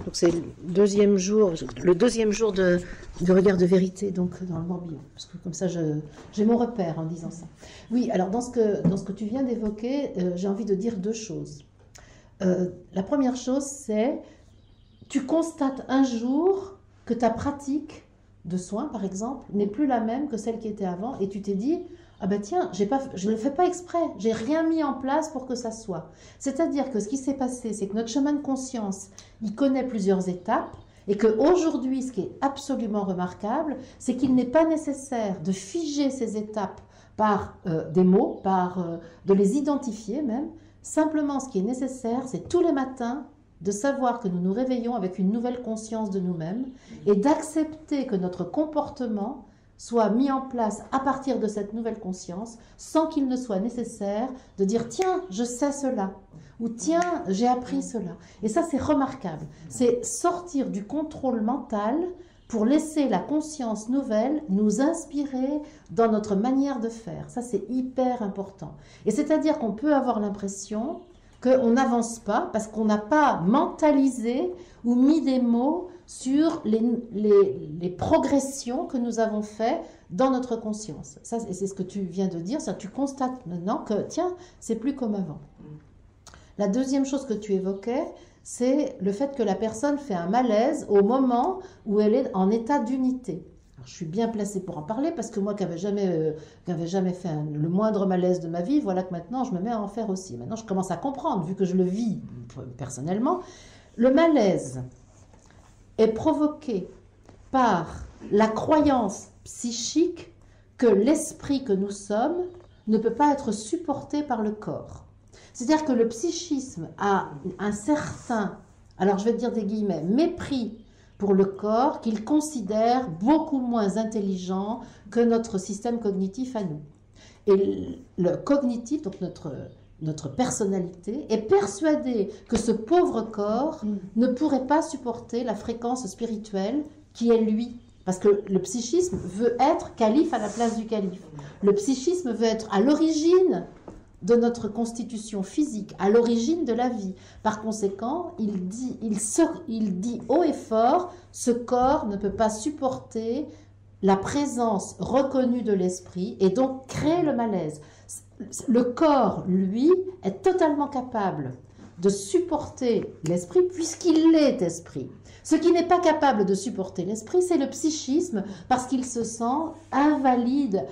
Donc c'est le deuxième jour du regard de vérité, donc dans le Morbihan. Parce que comme ça, j'ai mon repère en disant ça. Oui, alors dans ce que tu viens d'évoquer, j'ai envie de dire deux choses. La première chose, c'est tu constates un jour que ta pratique de soins, par exemple, n'est plus la même que celle qui était avant, et tu t'es dit, ah ben tiens, je ne le fais pas exprès, j'ai rien mis en place pour que ça soit. C'est-à-dire que ce qui s'est passé, c'est que notre chemin de conscience, il connaît plusieurs étapes, et qu'aujourd'hui, ce qui est absolument remarquable, c'est qu'il n'est pas nécessaire de figer ces étapes par des mots, de les identifier même. Simplement, ce qui est nécessaire, c'est tous les matins de savoir que nous nous réveillons avec une nouvelle conscience de nous-mêmes et d'accepter que notre comportement soit mis en place à partir de cette nouvelle conscience sans qu'il ne soit nécessaire de dire « tiens, je sais cela » ou « tiens, j'ai appris cela ». Et ça, c'est remarquable. C'est sortir du contrôle mental pour laisser la conscience nouvelle nous inspirer dans notre manière de faire. Ça, c'est hyper important. Et c'est-à-dire qu'on peut avoir l'impression qu'on n'avance pas parce qu'on n'a pas mentalisé ou mis des mots sur les progressions que nous avons faites dans notre conscience. Ça, c'est ce que tu viens de dire, ça, tu constates maintenant que, tiens, c'est plus comme avant. La deuxième chose que tu évoquais, c'est le fait que la personne fait un malaise au moment où elle est en état d'unité. Je suis bien placée pour en parler parce que moi qui n'avais jamais fait le moindre malaise de ma vie, voilà que maintenant je me mets à en faire aussi. Maintenant je commence à comprendre, vu que je le vis personnellement. Le malaise est provoqué par la croyance psychique que l'esprit que nous sommes ne peut pas être supporté par le corps. C'est-à-dire que le psychisme a un certain, alors je vais dire des guillemets, mépris pour le corps qu'il considère beaucoup moins intelligent que notre système cognitif à nous. Et le cognitif, donc notre personnalité, est persuadé que ce pauvre corps ne pourrait pas supporter la fréquence spirituelle qui est lui. Parce que le psychisme veut être calife à la place du calife. Le psychisme veut être à l'origine de notre constitution physique, à l'origine de la vie. Par conséquent, il dit haut et fort, ce corps ne peut pas supporter la présence reconnue de l'esprit et donc crée le malaise. Le corps, lui, est totalement capable de supporter l'esprit puisqu'il est esprit. Ce qui n'est pas capable de supporter l'esprit, c'est le psychisme parce qu'il se sent invalide,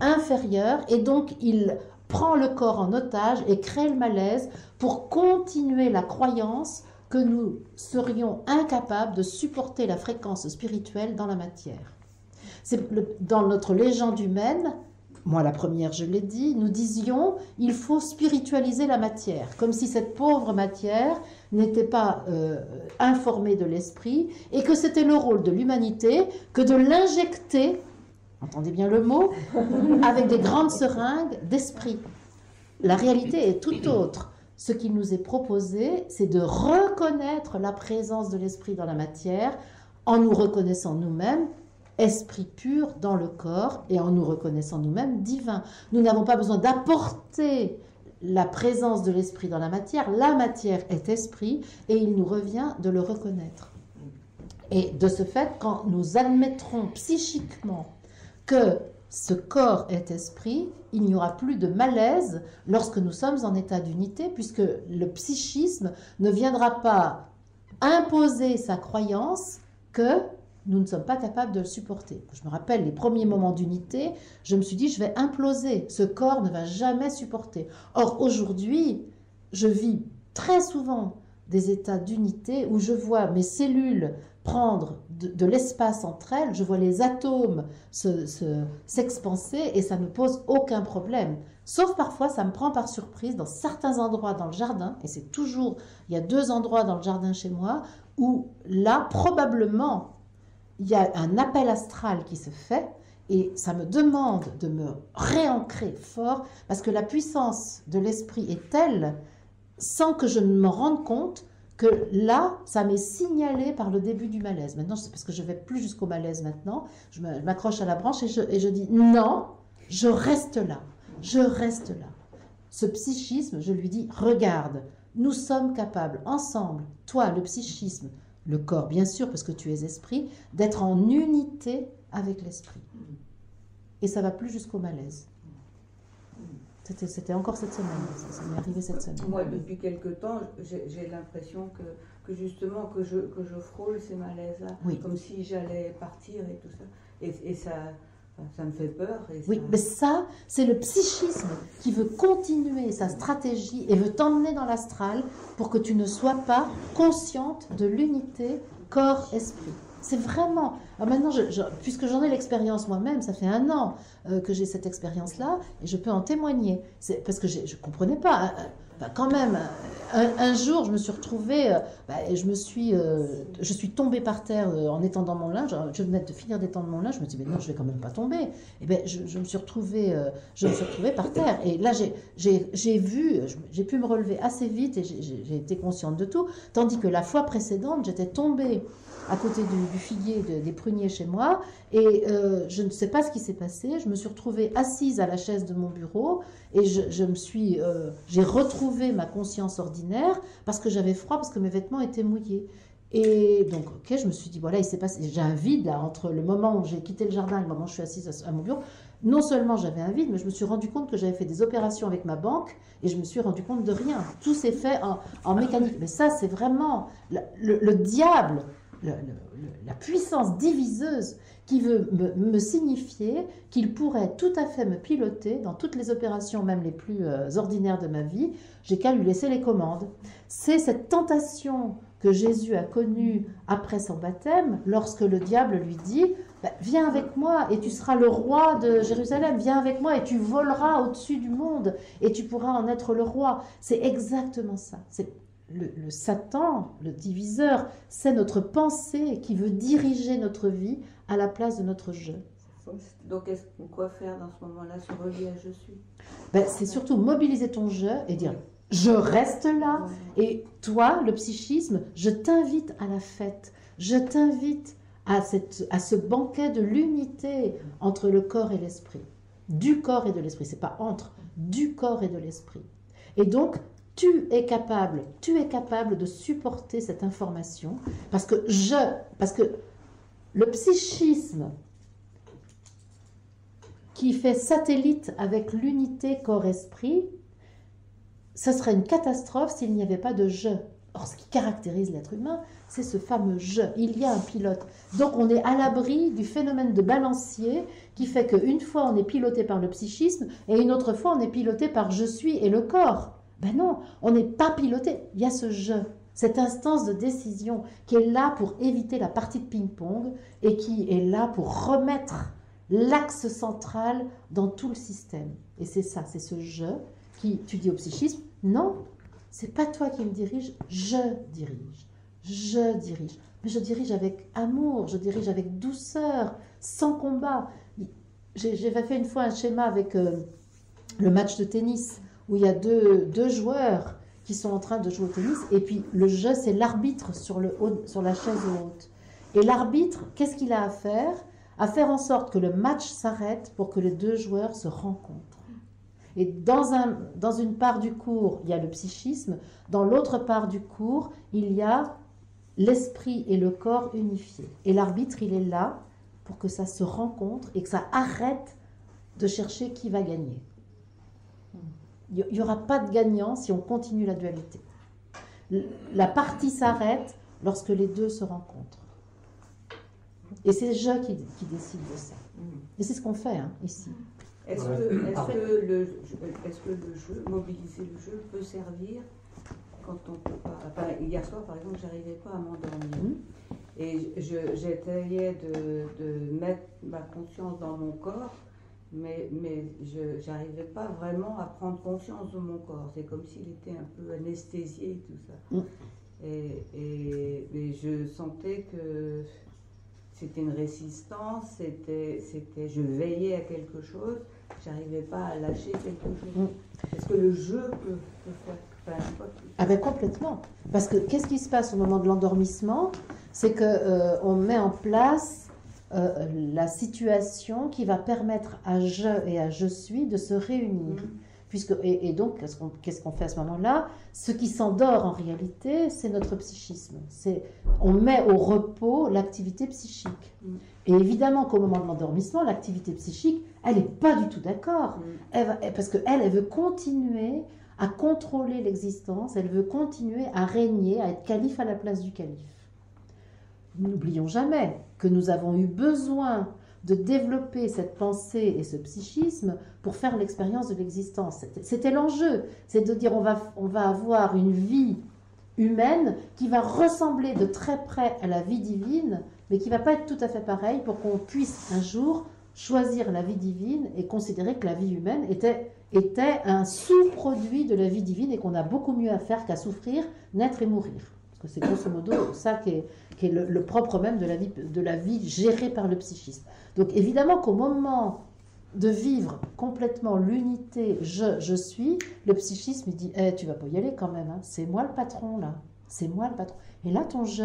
inférieur, et donc il prend le corps en otage et crée le malaise pour continuer la croyance que nous serions incapables de supporter la fréquence spirituelle dans la matière. Dans notre légende humaine, moi la première je l'ai dit, nous disions il faut spiritualiser la matière, comme si cette pauvre matière n'était pas informée de l'esprit et que c'était le rôle de l'humanité que de l'injecter, entendez bien le mot, avec des grandes seringues d'esprit. La réalité est tout autre. Ce qui nous est proposé, c'est de reconnaître la présence de l'esprit dans la matière en nous reconnaissant nous-mêmes esprit pur dans le corps et en nous reconnaissant nous-mêmes divins. Nous n'avons pas besoin d'apporter la présence de l'esprit dans la matière est esprit et il nous revient de le reconnaître. Et de ce fait, quand nous admettrons psychiquement que ce corps est esprit, il n'y aura plus de malaise lorsque nous sommes en état d'unité, puisque le psychisme ne viendra pas imposer sa croyance que nous ne sommes pas capables de le supporter. Je me rappelle les premiers moments d'unité, je me suis dit je vais imploser, ce corps ne va jamais supporter. Or aujourd'hui, je vis très souvent des états d'unité où je vois mes cellules prendre de l'espace entre elles, je vois les atomes s'expanser et ça ne pose aucun problème. Sauf parfois, ça me prend par surprise dans certains endroits dans le jardin, et c'est toujours, il y a 2 endroits dans le jardin chez moi, où là, probablement, il y a un appel astral qui se fait, et ça me demande de me réancrer fort, parce que la puissance de l'esprit est telle, sans que je ne m'en rende compte, que là, ça m'est signalé par le début du malaise. Maintenant, c'est parce que je ne vais plus jusqu'au malaise maintenant, je m'accroche à la branche et je dis non, je reste là, je reste là. Ce psychisme, je lui dis, regarde, Nous sommes capables, ensemble, toi, le psychisme, le corps, bien sûr, parce que tu es esprit, d'être en unité avec l'esprit. Et ça va plus jusqu'au malaise. C'était encore cette semaine, ça m'est arrivé cette semaine. Moi, depuis quelque temps, j'ai l'impression que justement, que je frôle ces malaises-là, Oui. comme si j'allais partir et tout ça. Et ça me fait peur. Oui, mais ça, c'est le psychisme qui veut continuer sa stratégie et veut t'emmener dans l'astral pour que tu ne sois pas consciente de l'unité corps-esprit. C'est vraiment... Alors maintenant, puisque j'en ai l'expérience moi-même, ça fait 1 an que j'ai cette expérience-là, et je peux en témoigner. Parce que je ne comprenais pas. Quand même, un jour, je me suis retrouvée, je suis tombée par terre en étendant mon linge. Je venais de finir d'étendre mon linge, je me dis, mais non, je vais quand même pas tomber. Et bien, je me suis retrouvée par terre. Et là, j'ai vu, j'ai pu me relever assez vite et j'ai été consciente de tout. Tandis que la fois précédente, j'étais tombée à côté du figuier, des pruniers chez moi, et je ne sais pas ce qui s'est passé. Je me suis retrouvée assise à la chaise de mon bureau, et j'ai retrouvé ma conscience ordinaire parce que j'avais froid, parce que mes vêtements étaient mouillés. Et donc, ok, je me suis dit, voilà, il s'est passé, j'ai un vide là, entre le moment où j'ai quitté le jardin et le moment où je suis assise à mon bureau. Non seulement j'avais un vide, mais je me suis rendu compte que j'avais fait des opérations avec ma banque, et je me suis rendu compte de rien. Tout s'est fait en mécanique. Mais ça, c'est vraiment le diable, la puissance diviseuse qui veut me signifier qu'il pourrait tout à fait me piloter dans toutes les opérations, même les plus ordinaires de ma vie. J'ai qu'à lui laisser les commandes. C'est cette tentation que Jésus a connue après son baptême, lorsque le diable lui dit « Viens avec moi et tu seras le roi de Jérusalem, viens avec moi et tu voleras au-dessus du monde et tu pourras en être le roi. » C'est exactement ça. C'est le Satan, le diviseur, c'est notre pensée qui veut diriger notre vie à la place de notre je. Donc, quoi faire dans ce moment-là, se relier à je suis? C'est surtout mobiliser ton je et dire je reste là. Et toi, le psychisme, je t'invite à la fête. Je t'invite à ce banquet de l'unité entre le corps et l'esprit. Du corps et de l'esprit. C'est pas entre, du corps et de l'esprit. Et donc, tu es capable de supporter cette information parce que le psychisme qui fait satellite avec l'unité corps-esprit, ce serait une catastrophe s'il n'y avait pas de je. Or, ce qui caractérise l'être humain, c'est ce fameux je. Il y a un pilote. Donc, on est à l'abri du phénomène de balancier qui fait qu'une fois, on est piloté par le psychisme et une autre fois, on est piloté par je suis et le corps. Ben non, on n'est pas piloté. Il y a ce je, cette instance de décision qui est là pour éviter la partie de ping-pong et qui est là pour remettre l'axe central dans tout le système. Et c'est ça, c'est ce je qui, tu dis au psychisme, non, c'est pas toi qui me dirige, je dirige. Je dirige. Mais je dirige avec amour, je dirige avec douceur, sans combat. J'ai fait une fois un schéma avec le match de tennis, où il y a deux joueurs qui sont en train de jouer au tennis, et puis le jeu, c'est l'arbitre sur la chaise haute. Et l'arbitre, qu'est-ce qu'il a à faire? À faire en sorte que le match s'arrête pour que les deux joueurs se rencontrent. Et dans une part du cours, il y a le psychisme, dans l'autre part du cours, il y a l'esprit et le corps unifiés. Et l'arbitre, il est là pour que ça se rencontre et que ça arrête de chercher qui va gagner. Il n'y aura pas de gagnant si on continue la dualité. La partie s'arrête lorsque les deux se rencontrent. Et c'est je qui décide de ça. Et c'est ce qu'on fait ici. Est-ce que le jeu, mobiliser le jeu, peut servir quand on peut pas... Enfin, hier soir, par exemple, j'arrivais pas à m'endormir. Et j'essayais de mettre ma conscience dans mon corps, mais je n'arrivais pas vraiment à prendre conscience de mon corps. C'est comme s'il était un peu anesthésié et tout ça. Et je sentais que c'était une résistance, je veillais à quelque chose, j'arrivais pas à lâcher quelque chose. Est-ce que le jeu peut faire complètement. Parce que qu'est-ce qui se passe au moment de l'endormissement? C'est qu'on met en place la situation qui va permettre à je et à je suis de se réunir. Et donc, qu'est-ce qu'on fait à ce moment-là? Ce qui s'endort en réalité, c'est notre psychisme. On met au repos l'activité psychique. Et évidemment qu'au moment de l'endormissement, l'activité psychique, elle n'est pas du tout d'accord. Parce qu'elle veut continuer à contrôler l'existence, elle veut continuer à régner, à être calife à la place du calife. N'oublions jamais que nous avons eu besoin de développer cette pensée et ce psychisme pour faire l'expérience de l'existence. C'était l'enjeu, c'est de dire on va avoir une vie humaine qui va ressembler de très près à la vie divine, mais qui ne va pas être tout à fait pareille pour qu'on puisse un jour choisir la vie divine et considérer que la vie humaine était un sous-produit de la vie divine et qu'on a beaucoup mieux à faire qu'à souffrir, naître et mourir. Parce que c'est grosso modo ça qui est le propre même de la vie gérée par le psychisme. Donc évidemment qu'au moment de vivre complètement l'unité je suis, le psychisme il dit tu vas pas y aller quand même, hein. C'est moi le patron là, c'est moi le patron. Et là ton je,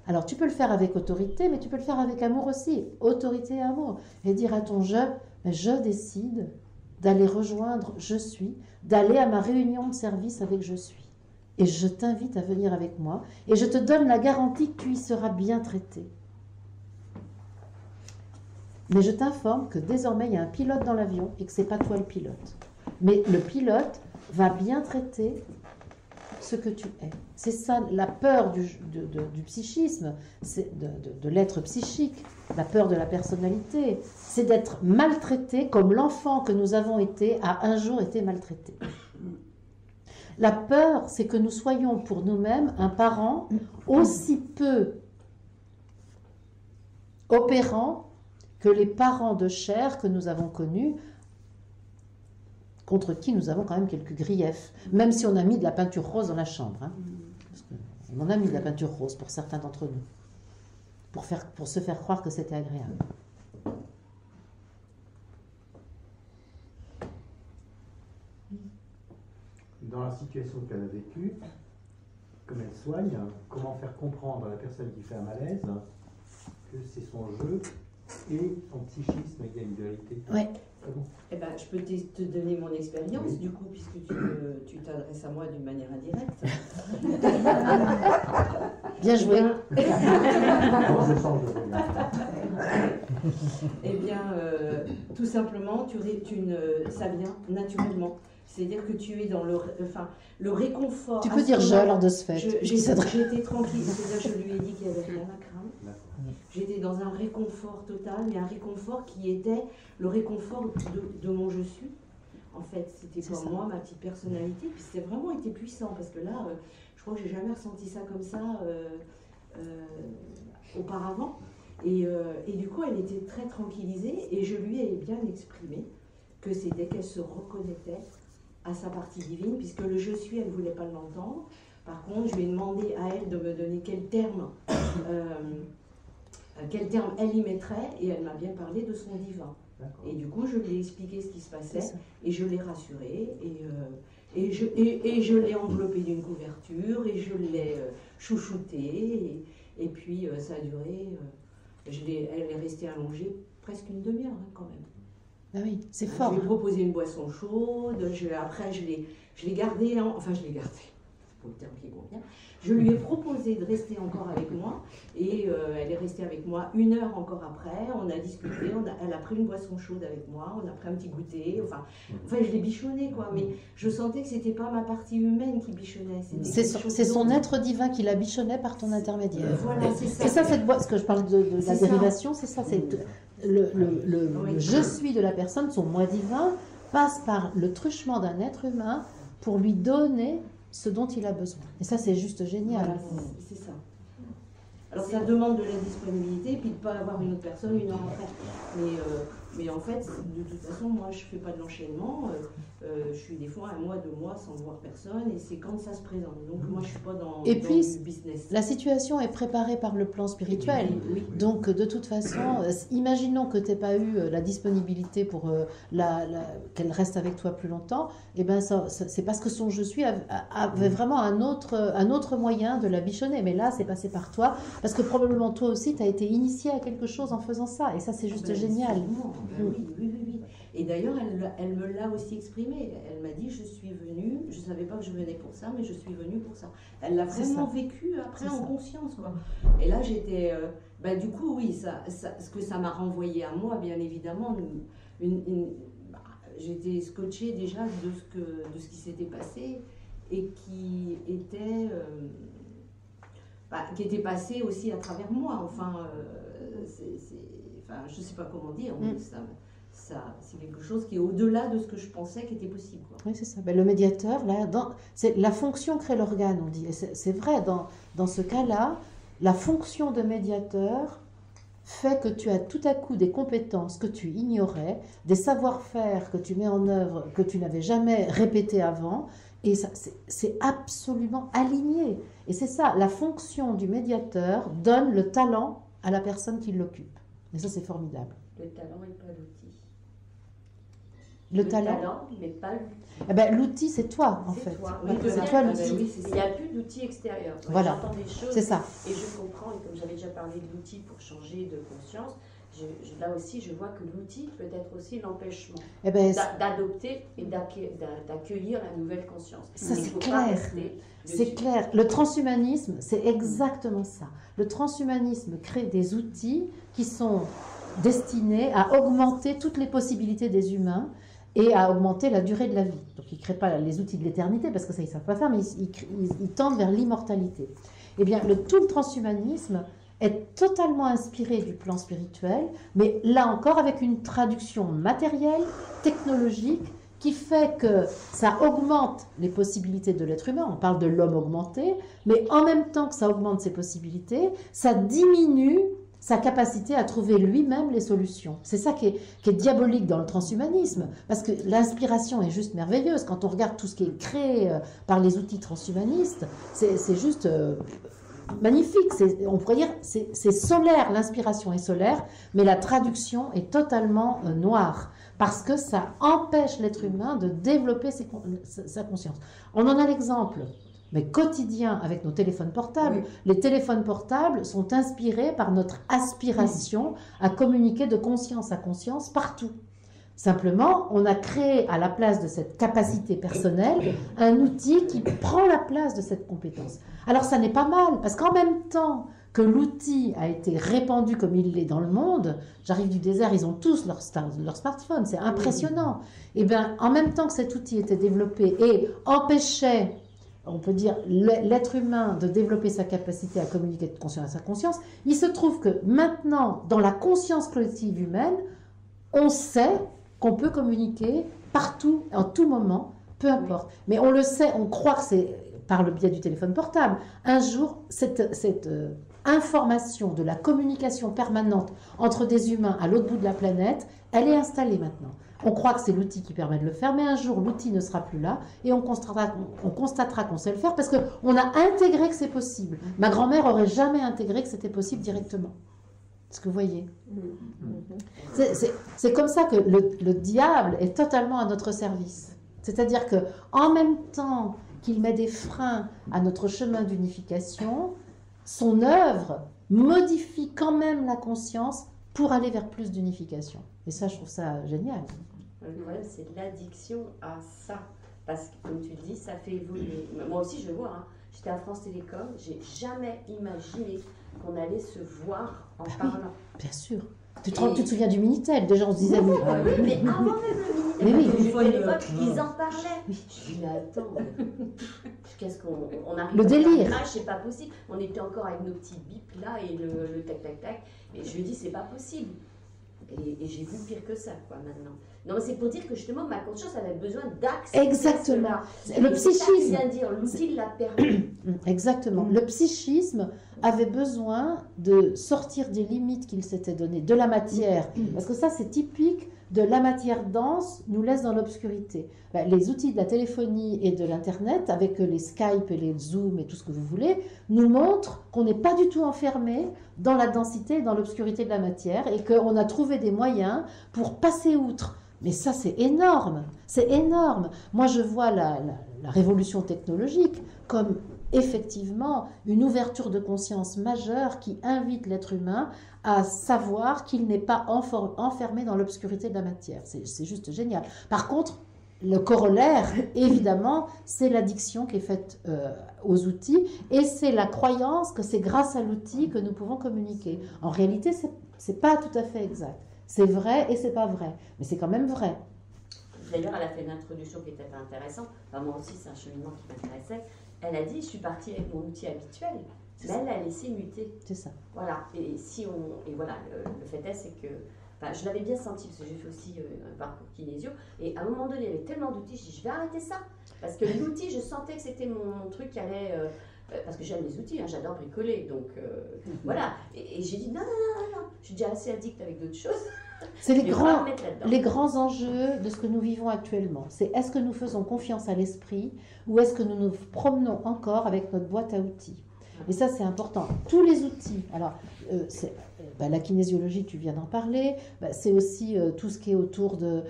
alors tu peux le faire avec autorité, mais tu peux le faire avec amour aussi, autorité et amour, et dire à ton je décide d'aller rejoindre je suis, d'aller à ma réunion de service avec je suis. Et je t'invite à venir avec moi, et je te donne la garantie que tu y seras bien traité. Mais je t'informe que désormais, il y a un pilote dans l'avion et que ce n'est pas toi le pilote. Mais le pilote va bien traiter ce que tu es. C'est ça, la peur du psychisme, de l'être psychique, la peur de la personnalité, c'est d'être maltraité comme l'enfant que nous avons été a un jour été maltraité. La peur, c'est que nous soyons pour nous-mêmes un parent aussi peu opérant que les parents de chair que nous avons connus, contre qui nous avons quand même quelques griefs, même si on a mis de la peinture rose dans la chambre. Hein. On en a mis de la peinture rose pour certains d'entre nous, pour se faire croire que c'était agréable. Dans la situation qu'elle a vécue, comme elle soigne, comment faire comprendre à la personne qui fait un malaise que c'est son jeu et son psychisme, il y a une dualité. Ouais. Comment? Eh ben, je peux te donner mon expérience, Oui. du coup, puisque tu t'adresses à moi d'une manière indirecte. Bien joué. Alors, je change de regard. Eh bien, tout simplement, ça vient naturellement. C'est-à-dire que tu es dans le réconfort. Tu peux dire je lors de ce fait. J'étais tranquille, c'est-à-dire je lui ai dit qu'il n'y avait rien à craindre. J'étais dans un réconfort total, mais un réconfort qui était le réconfort de mon je suis. En fait, c'était pour moi, ma petite personnalité. Puis c'était vraiment été puissant, parce que là, je crois que j'ai jamais ressenti ça comme ça auparavant. Et du coup, elle était très tranquillisée, et je lui ai bien exprimé que c'était qu'elle se reconnaissait à sa partie divine, puisque le je suis, elle ne voulait pas l'entendre. Par contre, je lui ai demandé à elle de me donner quel terme elle y mettrait, et elle m'a bien parlé de son divin. Et du coup, je lui ai expliqué ce qui se passait, et je l'ai rassurée, et je l'ai enveloppée d'une couverture, et je l'ai chouchoutée, et puis ça a duré, elle est restée allongée presque une demi-heure quand même. Ah oui, c'est fort. Je lui ai proposé une boisson chaude, après je l'ai gardée, je l'ai gardée. Pour le terme qui convient, je lui ai proposé de rester encore avec moi, et elle est restée avec moi 1 heure encore après, on a discuté, elle a pris une boisson chaude avec moi, on a pris un petit goûter, enfin je l'ai bichonné quoi, mais je sentais que c'était pas ma partie humaine qui bichonnait. C'est son être divin qui la bichonnait par ton intermédiaire. Voilà, c'est ça. C'est ça cette boîte, ce que je parle de la dérivation, c'est ça, c'est le je suis de la personne, son moi divin, passe par le truchement d'un être humain pour lui donner ce dont il a besoin. Et ça, c'est juste génial. Voilà, c'est ça. Alors, ça demande de la disponibilité, puis de ne pas avoir une autre personne 1 heure après. Mais en fait, de toute façon, moi, je ne fais pas de l'enchaînement. Je suis des fois 1 mois, 2 mois sans voir personne, et c'est quand ça se présente. Donc, moi, je ne suis pas dans et puis, du business. La situation est préparée par le plan spirituel. Oui. Donc, de toute façon, imaginons que tu n'aies pas eu la disponibilité pour qu'elle reste avec toi plus longtemps. Et ben, c'est parce que son je suis avait vraiment un autre moyen de la bichonner. Mais là, c'est passé par toi. Parce que probablement, toi aussi, tu as été initié à quelque chose en faisant ça. Et ça, c'est juste génial. Oui. Et d'ailleurs, elle me l'a aussi exprimé. Elle m'a dit, je suis venue, je ne savais pas que je venais pour ça, mais je suis venue pour ça. Elle l'a vraiment vécu après en conscience, quoi. Et là, j'étais... du coup, oui, ce que ça m'a renvoyé à moi, bien évidemment, j'étais scotchée déjà de ce qui s'était passé et qui était passé aussi à travers moi. Enfin, je ne sais pas comment dire, mais c'est quelque chose qui est au-delà de ce que je pensais qui était possible, quoi. Oui, c'est ça. Le médiateur, là, la fonction crée l'organe, on dit. Et c'est vrai, dans ce cas-là, la fonction de médiateur fait que tu as tout à coup des compétences que tu ignorais, des savoir-faire que tu mets en œuvre, que tu n'avais jamais répété avant, et ça, c'est absolument aligné. Et c'est ça, la fonction du médiateur donne le talent à la personne qui l'occupe. Et ça, c'est formidable. Le talent et pas l'outil. Le talent, mais pas l'outil. Eh ben, l'outil, c'est toi, en fait. Oui, c'est toi l'outil. Oui, il n'y a plus d'outils extérieurs. Voilà. J'entends des choses c'est ça. Et je comprends, et comme j'avais déjà parlé de l'outil pour changer de conscience, là aussi, je vois que l'outil peut être aussi l'empêchement d'adopter et d'accueillir la nouvelle conscience. Ça, c'est clair. C'est clair. Le transhumanisme, c'est exactement ça. Le transhumanisme crée des outils qui sont destinés à augmenter toutes les possibilités des humains et à augmenter la durée de la vie. Donc, ils ne créent pas les outils de l'éternité, parce que ça, ils ne savent pas faire, mais ils tendent vers l'immortalité. Eh bien, tout le transhumanisme est totalement inspiré du plan spirituel, mais là encore avec une traduction matérielle, technologique, qui fait que ça augmente les possibilités de l'être humain. On parle de l'homme augmenté, mais en même temps que ça augmente ses possibilités, ça diminue sa capacité à trouver lui-même les solutions. C'est ça qui est diabolique dans le transhumanisme, parce que l'inspiration est juste merveilleuse. Quand on regarde tout ce qui est créé par les outils transhumanistes, c'est juste magnifique. On pourrait dire c'est solaire, l'inspiration est solaire, mais la traduction est totalement noire, parce que ça empêche l'être humain de développer sa conscience. On en a l'exemple, mais quotidien avec nos téléphones portables. Oui. Les téléphones portables sont inspirés par notre aspiration à communiquer de conscience à conscience partout. Simplement, on a créé à la place de cette capacité personnelle un outil qui prend la place de cette compétence. Alors ça n'est pas mal, parce qu'en même temps que l'outil a été répandu comme il l'est dans le monde, j'arrive du désert, ils ont tous leur smartphone, c'est impressionnant. Et bien, en même temps que cet outil était développé et empêchait, on peut dire, l'être humain de développer sa capacité à communiquer de conscience à conscience, il se trouve que maintenant, dans la conscience collective humaine, on sait qu'on peut communiquer partout, en tout moment, peu importe. Mais on le sait, on croit que c'est par le biais du téléphone portable. Un jour, cette information de la communication permanente entre des humains à l'autre bout de la planète, elle est installée maintenant. On croit que c'est l'outil qui permet de le faire, mais un jour, l'outil ne sera plus là et on constatera qu'on sait le faire parce qu'on a intégré que c'est possible. Ma grand-mère n'aurait jamais intégré que c'était possible directement. Est-ce que vous voyez? C'est comme ça que le diable est totalement à notre service. C'est-à-dire qu'en même temps qu'il met des freins à notre chemin d'unification, son œuvre modifie quand même la conscience pour aller vers plus d'unification. Et ça, je trouve ça génial. Le problème, c'est l'addiction à ça. Parce que, comme tu le dis, ça fait évoluer. Moi aussi, je le vois. Hein. J'étais à France Télécom, j'ai jamais imaginé qu'on allait se voir en parlant. Bien sûr. Tu te souviens du Minitel? Déjà, on se disait... mais avant même le Minitel, ils en parlaient. Oui. Je dis, mais attends, qu'est-ce qu'on arrive le délire. C'est pas possible. On était encore avec nos petits bips là et le tac-tac-tac. Et je lui ai dit, c'est pas possible. Et j'ai vu pire que ça, quoi, maintenant. Non, c'est pour dire que justement, ma conscience avait besoin d'accès. Exactement. Le psychisme. Ça dire, l'outil l'a permis. Exactement. Le psychisme avait besoin de sortir des limites qu'il s'était données, de la matière. Parce que ça, c'est typique de la matière dense, nous laisse dans l'obscurité. Les outils de la téléphonie et de l'Internet, avec les Skype et les Zoom et tout ce que vous voulez, nous montrent qu'on n'est pas du tout enfermé dans la densité et dans l'obscurité de la matière et qu'on a trouvé des moyens pour passer outre. Mais ça, c'est énorme. C'est énorme. Moi, je vois la révolution technologique comme effectivement une ouverture de conscience majeure qui invite l'être humain à savoir qu'il n'est pas enfermé dans l'obscurité de la matière. C'est juste génial. Par contre, le corollaire, évidemment, c'est l'addiction qui est faite aux outils et c'est la croyance que c'est grâce à l'outil que nous pouvons communiquer. En réalité, c'est pas tout à fait exact. C'est vrai et c'est pas vrai, mais c'est quand même vrai. D'ailleurs, elle a fait une introduction qui était intéressante. Enfin, moi aussi, c'est un cheminement qui m'intéressait. Elle a dit, je suis partie avec mon outil habituel, mais elle l'a laissé muter. C'est ça. Voilà. Et voilà, le fait est, c'est que, enfin, je l'avais bien senti parce que j'ai fait aussi un parcours kinésio. Et à un moment donné, il y avait tellement d'outils, je dis, je vais arrêter ça, parce que l'outil, je sentais que c'était mon truc qui allait. Parce que j'aime les outils, hein, j'adore bricoler, donc voilà. Et j'ai dit non, je suis déjà assez addict avec d'autres choses. C'est les grands enjeux de ce que nous vivons actuellement. C'est est-ce que nous faisons confiance à l'esprit ou est-ce que nous nous promenons encore avec notre boîte à outils? Et ça, c'est important. Tous les outils, alors, la kinésiologie, tu viens d'en parler, c'est aussi tout ce qui est autour de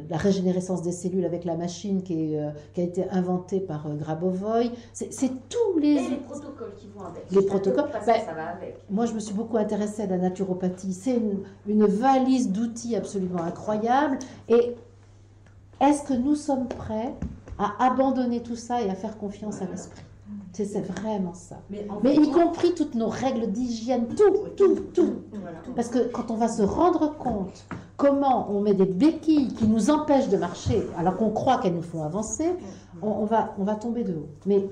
la régénérescence des cellules avec la machine qui a été inventée par Grabovoi. C'est tous les... Et les protocoles qui vont avec. Les protocoles, parce que ça va avec. Moi, je me suis beaucoup intéressée à la naturopathie. C'est une valise d'outils absolument incroyable. Et est-ce que nous sommes prêts à abandonner tout ça et à faire confiance à l'esprit? C'est vraiment ça. Mais y compris toutes nos règles d'hygiène, tout. Voilà. Parce que quand on va se rendre compte comment on met des béquilles qui nous empêchent de marcher, alors qu'on croit qu'elles nous font avancer, on va tomber de haut. Mais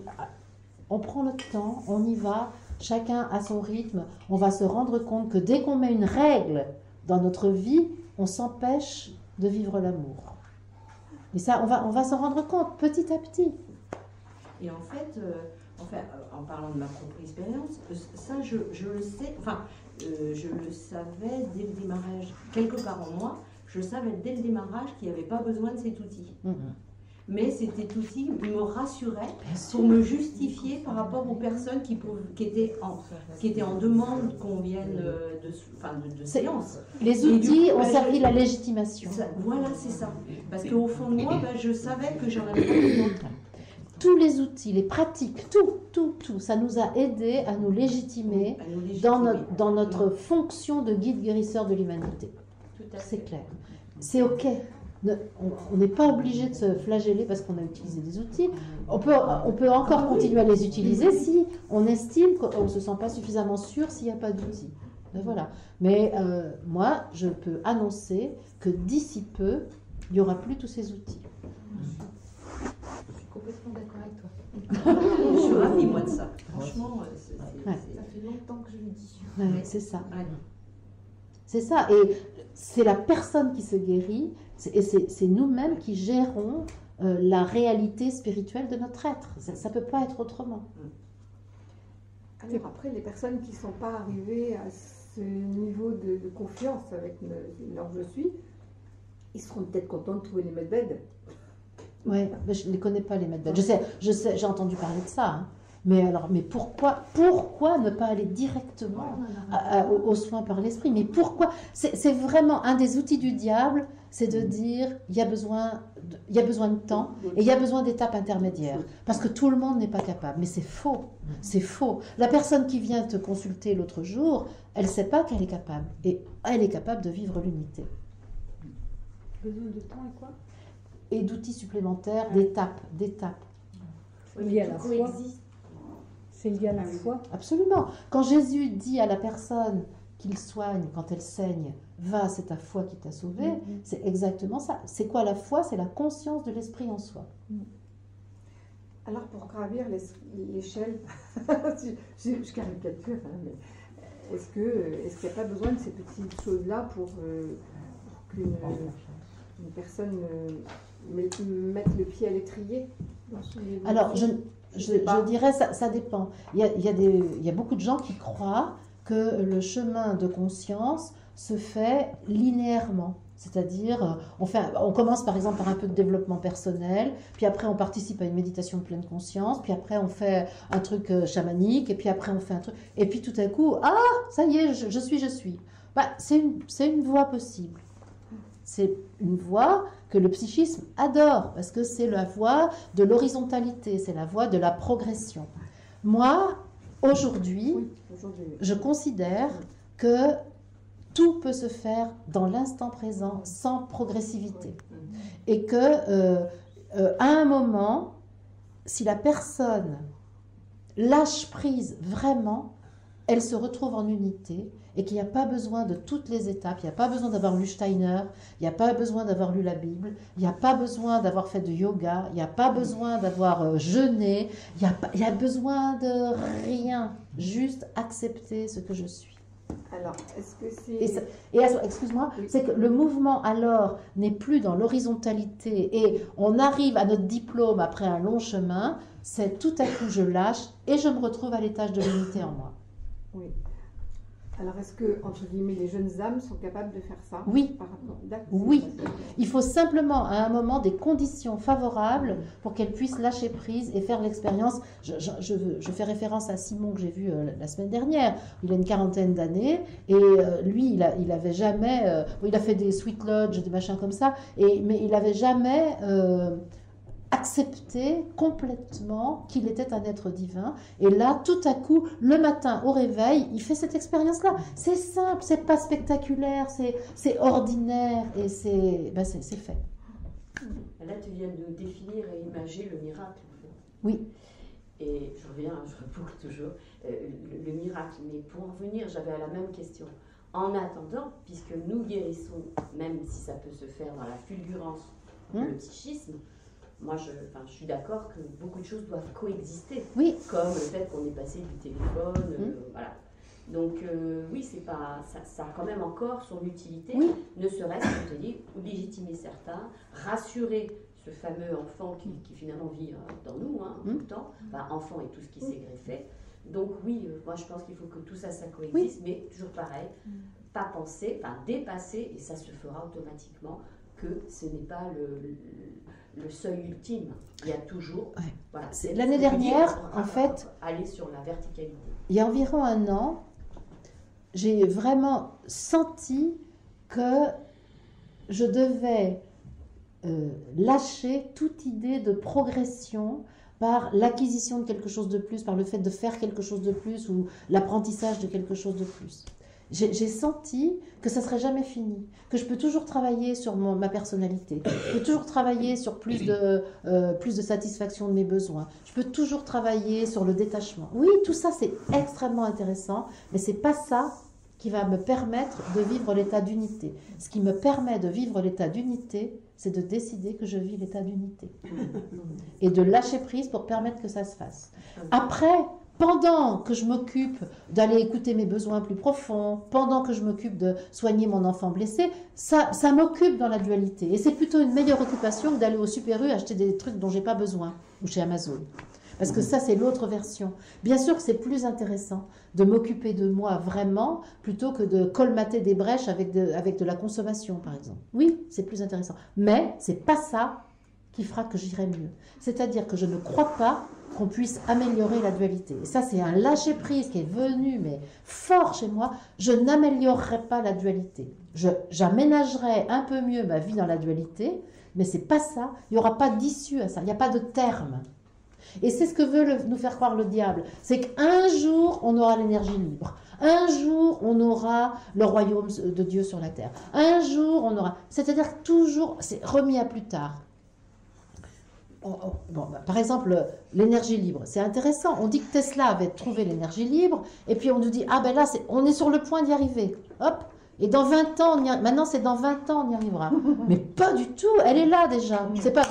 on prend notre temps, on y va, chacun à son rythme. On va se rendre compte que dès qu'on met une règle dans notre vie, on s'empêche de vivre l'amour. Et ça, on va s'en rendre compte petit à petit. Et en fait, en parlant de ma propre expérience, ça je le sais, je le savais dès le démarrage, quelque part en moi, je savais dès le démarrage qu'il n'y avait pas besoin de cet outil. Mais cet outil me rassurait pour me justifier par rapport aux personnes qui étaient en demande qu'on vienne de séance. Les outils ont servi la légitimation. Voilà, c'est ça. Parce qu'au fond de moi, je savais que j'en avais pas besoin. Tous les outils, les pratiques, tout, ça nous a aidés à nous légitimer, dans notre fonction de guide guérisseur de l'humanité. C'est clair. C'est OK. On n'est pas obligé de se flageller parce qu'on a utilisé des outils. On peut encore continuer à les utiliser si on estime qu'on ne se sent pas suffisamment sûr s'il n'y a pas d'outils. Voilà. Mais moi, je peux annoncer que d'ici peu, il n'y aura plus tous ces outils. Complètement d'accord avec toi. Je suis ravie, moi, de ça. Franchement, ça fait longtemps que je le dis. C'est ça. C'est ça. Et c'est la personne qui se guérit, et c'est nous-mêmes qui gérons la réalité spirituelle de notre être. Ça ne peut pas être autrement. Alors après, les personnes qui ne sont pas arrivées à ce niveau de confiance avec leur je suis, ils seront peut-être contents de trouver les medbeds. Oui, je ne les connais pas, les medbeds. Je sais, j'ai entendu parler de ça. Hein. Mais pourquoi ne pas aller directement aux soins par l'esprit? Mais pourquoi? C'est vraiment un des outils du diable, c'est de dire il y a besoin de temps et il y a besoin d'étapes intermédiaires. Parce que tout le monde n'est pas capable. Mais c'est faux. C'est faux. La personne qui vient te consulter l'autre jour, elle ne sait pas qu'elle est capable. Et elle est capable de vivre l'unité. Besoin de temps et quoi? Et d'outils supplémentaires, d'étapes. C'est lié à la foi. C'est lié à la foi. Absolument. Quand Jésus dit à la personne qu'il soigne quand elle saigne, va, c'est ta foi qui t'a sauvé, c'est exactement ça. C'est quoi la foi? C'est la conscience de l'esprit en soi. Alors pour gravir l'échelle, je caricature, hein, mais est-ce qu'il n'y a pas besoin de ces petites choses-là pour qu'une personne mette le pied à l'étrier dans son évolution? Alors, je dirais, ça dépend. Il y a beaucoup de gens qui croient que le chemin de conscience se fait linéairement. C'est-à-dire, on commence par exemple par un peu de développement personnel, puis après on participe à une méditation de pleine conscience, puis après on fait un truc chamanique, et puis après on fait un truc... Et puis tout à coup, ça y est, je suis. C'est une voie possible. c'est une voie que le psychisme adore, parce que c'est la voie de l'horizontalité, c'est la voie de la progression. Moi, aujourd'hui, je considère que tout peut se faire dans l'instant présent, sans progressivité. Et que, à un moment, si la personne lâche prise vraiment, elle se retrouve en unité et qu'il n'y a pas besoin de toutes les étapes, il n'y a pas besoin d'avoir lu Steiner, il n'y a pas besoin d'avoir lu la Bible, il n'y a pas besoin d'avoir fait de yoga, il n'y a pas besoin d'avoir jeûné, il n'y a besoin de rien, juste accepter ce que je suis. Alors, est-ce que c'est... Excuse-moi, c'est que le mouvement alors n'est plus dans l'horizontalité et on arrive à notre diplôme après un long chemin, c'est tout à coup je lâche et je me retrouve à l'étage de l'unité en moi. Oui. Alors, est-ce que, entre guillemets, les jeunes âmes sont capables de faire ça? Oui. Oui. Il faut simplement, à un moment, des conditions favorables pour qu'elles puissent lâcher prise et faire l'expérience. Je fais référence à Simon que j'ai vu la semaine dernière. Il a une quarantaine d'années et lui, il avait jamais... il a fait des sweet lodge, des machins comme ça, mais il n'avait jamais... accepter complètement qu'il était un être divin. Et là, tout à coup, le matin au réveil, il fait cette expérience-là. C'est simple, c'est pas spectaculaire, c'est ordinaire et c'est fait. Là, tu viens de définir et imager le miracle. Oui. Et je reviens, je reboucle toujours, le miracle. Mais pour en venir, j'avais la même question. En attendant, puisque nous guérissons, même si ça peut se faire dans la fulgurance, le psychisme, moi, je suis d'accord que beaucoup de choses doivent coexister. Oui. Comme le fait qu'on est passé du téléphone, voilà. Donc, oui, c'est pas, ça a quand même encore son utilité, ne serait-ce, comme tu dis, légitimer certains, rassurer ce fameux enfant qui finalement vit dans nous, tout le temps, enfant et tout ce qui s'est greffé. Donc, oui, moi, je pense qu'il faut que tout ça coexiste, mais toujours pareil, pas penser, dépasser, et ça se fera automatiquement, que ce n'est pas le seuil ultime. Il y a toujours... Voilà, l'année dernière, en fait... Aller sur la verticalité. Il y a environ un an, j'ai vraiment senti que je devais lâcher toute idée de progression par l'acquisition de quelque chose de plus, par le fait de faire quelque chose de plus ou l'apprentissage de quelque chose de plus. J'ai senti que ça ne serait jamais fini, que je peux toujours travailler sur ma personnalité, je peux toujours travailler sur plus de satisfaction de mes besoins, je peux toujours travailler sur le détachement. Oui, tout ça c'est extrêmement intéressant, mais ce n'est pas ça qui va me permettre de vivre l'état d'unité. Ce qui me permet de vivre l'état d'unité, c'est de décider que je vis l'état d'unité et de lâcher prise pour permettre que ça se fasse. Après, pendant que je m'occupe d'aller écouter mes besoins plus profonds, pendant que je m'occupe de soigner mon enfant blessé, ça m'occupe dans la dualité. Et c'est plutôt une meilleure occupation que d'aller au Super U acheter des trucs dont j'ai pas besoin, ou chez Amazon. Parce que ça, c'est l'autre version. Bien sûr que c'est plus intéressant de m'occuper de moi vraiment, plutôt que de colmater des brèches avec de la consommation, par exemple. Oui, c'est plus intéressant. Mais c'est pas ça qui fera que j'irai mieux. C'est-à-dire que je ne crois pas qu'on puisse améliorer la dualité. Et ça, c'est un lâcher-prise qui est venu, mais fort chez moi. Je n'améliorerai pas la dualité. J'aménagerai un peu mieux ma vie dans la dualité, mais c'est pas ça. Il n'y aura pas d'issue à ça. Il n'y a pas de terme. Et c'est ce que veut nous faire croire le diable. C'est qu'un jour, on aura l'énergie libre. Un jour, on aura le royaume de Dieu sur la terre. Un jour, on aura... C'est-à-dire que toujours, c'est remis à plus tard. Par exemple, l'énergie libre, c'est intéressant. On dit que Tesla avait trouvé l'énergie libre, et puis on nous dit, ah ben là, on est sur le point d'y arriver. Hop, et dans 20 ans, maintenant c'est dans 20 ans on y arrivera. Mais pas du tout, elle est là déjà. C'est pas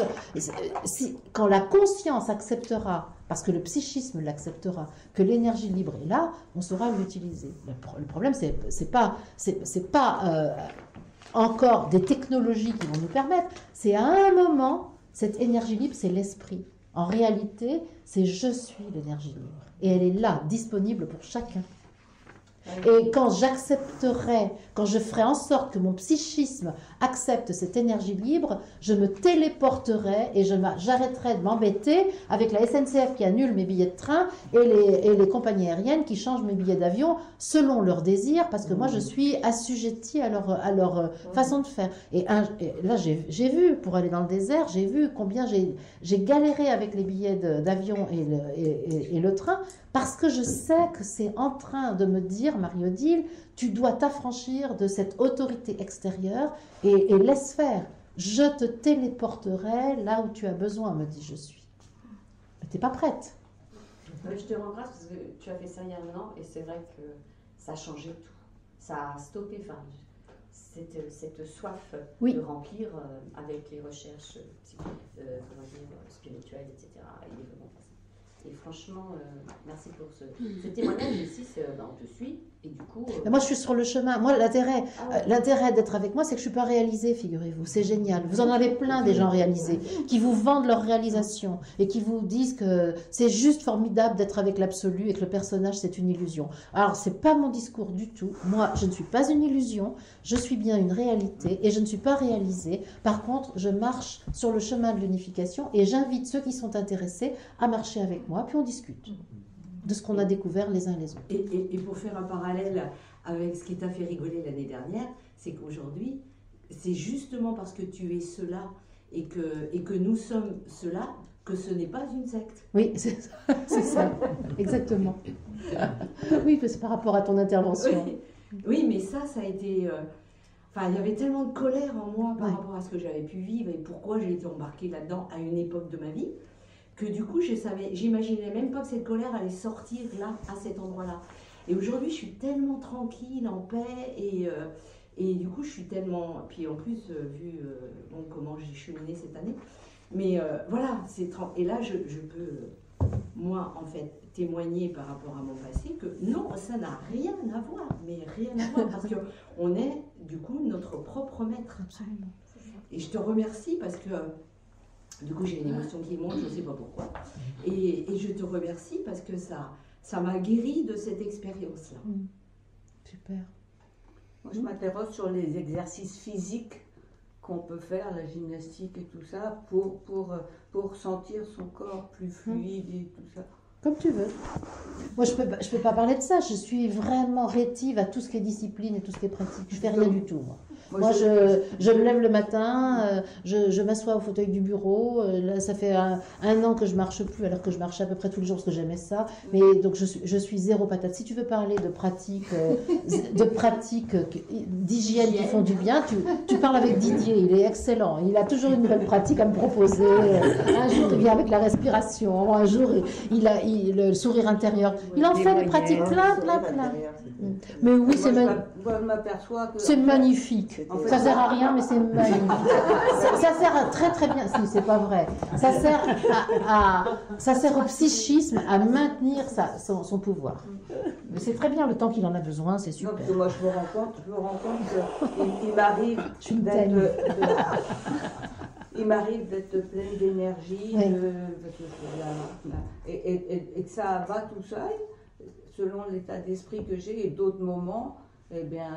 quand la conscience acceptera, parce que le psychisme l'acceptera, que l'énergie libre est là, on saura l'utiliser. Le problème, c'est pas encore des technologies qui vont nous permettre, c'est à un moment... Cette énergie libre, c'est l'esprit. En réalité, c'est je suis l'énergie libre. Et elle est là, disponible pour chacun. Et quand j'accepterai, quand je ferai en sorte que mon psychisme accepte cette énergie libre, je me téléporterai et j'arrêterai de m'embêter avec la SNCF qui annule mes billets de train et les compagnies aériennes qui changent mes billets d'avion selon leurs désirs, parce que moi je suis assujettie à leur façon de faire. Et là j'ai vu, pour aller dans le désert, j'ai vu combien j'ai galéré avec les billets d'avion et le train, parce que je sais que c'est en train de me dire, Marie-Odile, tu dois t'affranchir de cette autorité extérieure et laisse faire. Je te téléporterai là où tu as besoin, me dit je suis. Mais t'es pas prête. Je te rends grâce parce que tu as fait ça il y a un an et c'est vrai que ça a changé tout. Ça a stoppé cette soif de remplir avec les recherches spirituelles, etc. Et franchement, merci pour ce témoignage aussi. On te suit et du coup. Moi, je suis sur le chemin. Moi, l'intérêt d'être avec moi, c'est que je ne suis pas réalisée, figurez-vous. C'est génial. Vous en avez plein des gens réalisés qui vous vendent leur réalisation et qui vous disent que c'est juste formidable d'être avec l'absolu et que le personnage, c'est une illusion. Alors, ce n'est pas mon discours du tout. Moi, je ne suis pas une illusion. Je suis bien une réalité et je ne suis pas réalisée. Par contre, je marche sur le chemin de l'unification et j'invite ceux qui sont intéressés à marcher avec moi. Puis on discute de ce qu'on a découvert les uns les autres. Et pour faire un parallèle avec ce qui t'a fait rigoler l'année dernière, c'est qu'aujourd'hui, c'est justement parce que tu es cela et que nous sommes cela que ce n'est pas une secte. Oui, c'est ça, exactement. Oui, c'est par rapport à ton intervention. Oui, mais ça a été... il y avait tellement de colère en moi par rapport à ce que j'avais pu vivre et pourquoi j'ai été embarquée là-dedans à une époque de ma vie, que du coup, j'imaginais même pas que cette colère allait sortir là, à cet endroit-là. Et aujourd'hui, je suis tellement tranquille, en paix, et du coup, je suis tellement... Puis en plus, vu comment j'ai cheminé cette année, mais voilà, et là, je peux, moi, en fait, témoigner par rapport à mon passé que non, ça n'a rien à voir, mais rien à voir, parce qu'on est, du coup, notre propre maître. Absolument. Et je te remercie parce que... Du coup, j'ai une émotion qui monte, je ne sais pas pourquoi. Et je te remercie parce que ça m'a guéri de cette expérience-là. Super. Moi, je m'interroge sur les exercices physiques qu'on peut faire, la gymnastique et tout ça, pour sentir son corps plus fluide et tout ça. Comme tu veux. Moi, je peux pas parler de ça. Je suis vraiment rétive à tout ce qui est discipline et tout ce qui est pratique. Je fais rien du tout, moi. Moi, je me lève le matin, je m'assois au fauteuil du bureau. Là, ça fait un an que je marche plus, alors que je marchais à peu près tous les jours parce que j'aimais ça. Mais donc, je suis zéro patate. Si tu veux parler de pratiques d'hygiène qui font du bien, tu parles avec Didier. Il est excellent. Il a toujours une nouvelle pratique à me proposer. Un jour, il vient avec la respiration. Un jour, il a le sourire intérieur. Il en fait des pratiques plein. Mais oui, c'est magnifique. En fait, ça sert à rien, mais c'est magnifique. Ça sert très très bien. Si, c'est pas vrai. Ça sert au psychisme à maintenir son pouvoir. Mais c'est très bien le temps qu'il en a besoin, c'est super. Non, moi, je me rends compte qu'il m'arrive il m'arrive d'être pleine d'énergie, et que ça va tout seul, selon l'état d'esprit que j'ai, et d'autres moments, eh bien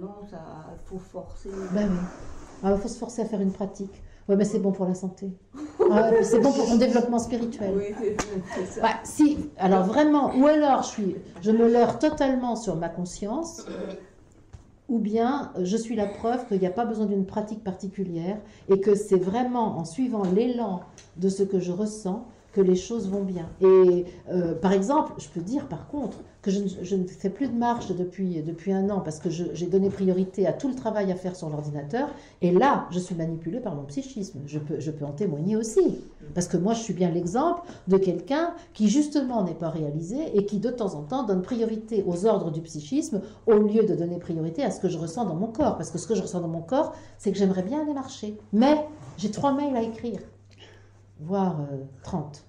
non, il faut forcer. Ben oui, il faut se forcer à faire une pratique. Oui, mais c'est bon pour la santé. C'est bon pour son développement spirituel. Oui, c'est ça. Alors vraiment, ou alors je me leurre totalement sur ma conscience, ou bien je suis la preuve qu'il n'y a pas besoin d'une pratique particulière et que c'est vraiment en suivant l'élan de ce que je ressens que les choses vont bien. Et par exemple, je peux dire par contre que je ne fais plus de marche depuis un an parce que j'ai donné priorité à tout le travail à faire sur l'ordinateur. Et là, je suis manipulée par mon psychisme. Je peux en témoigner aussi. Parce que moi, je suis bien l'exemple de quelqu'un qui justement n'est pas réalisé et qui de temps en temps donne priorité aux ordres du psychisme au lieu de donner priorité à ce que je ressens dans mon corps. Parce que ce que je ressens dans mon corps, c'est que j'aimerais bien aller marcher. Mais j'ai 3 mails à écrire, voire 30.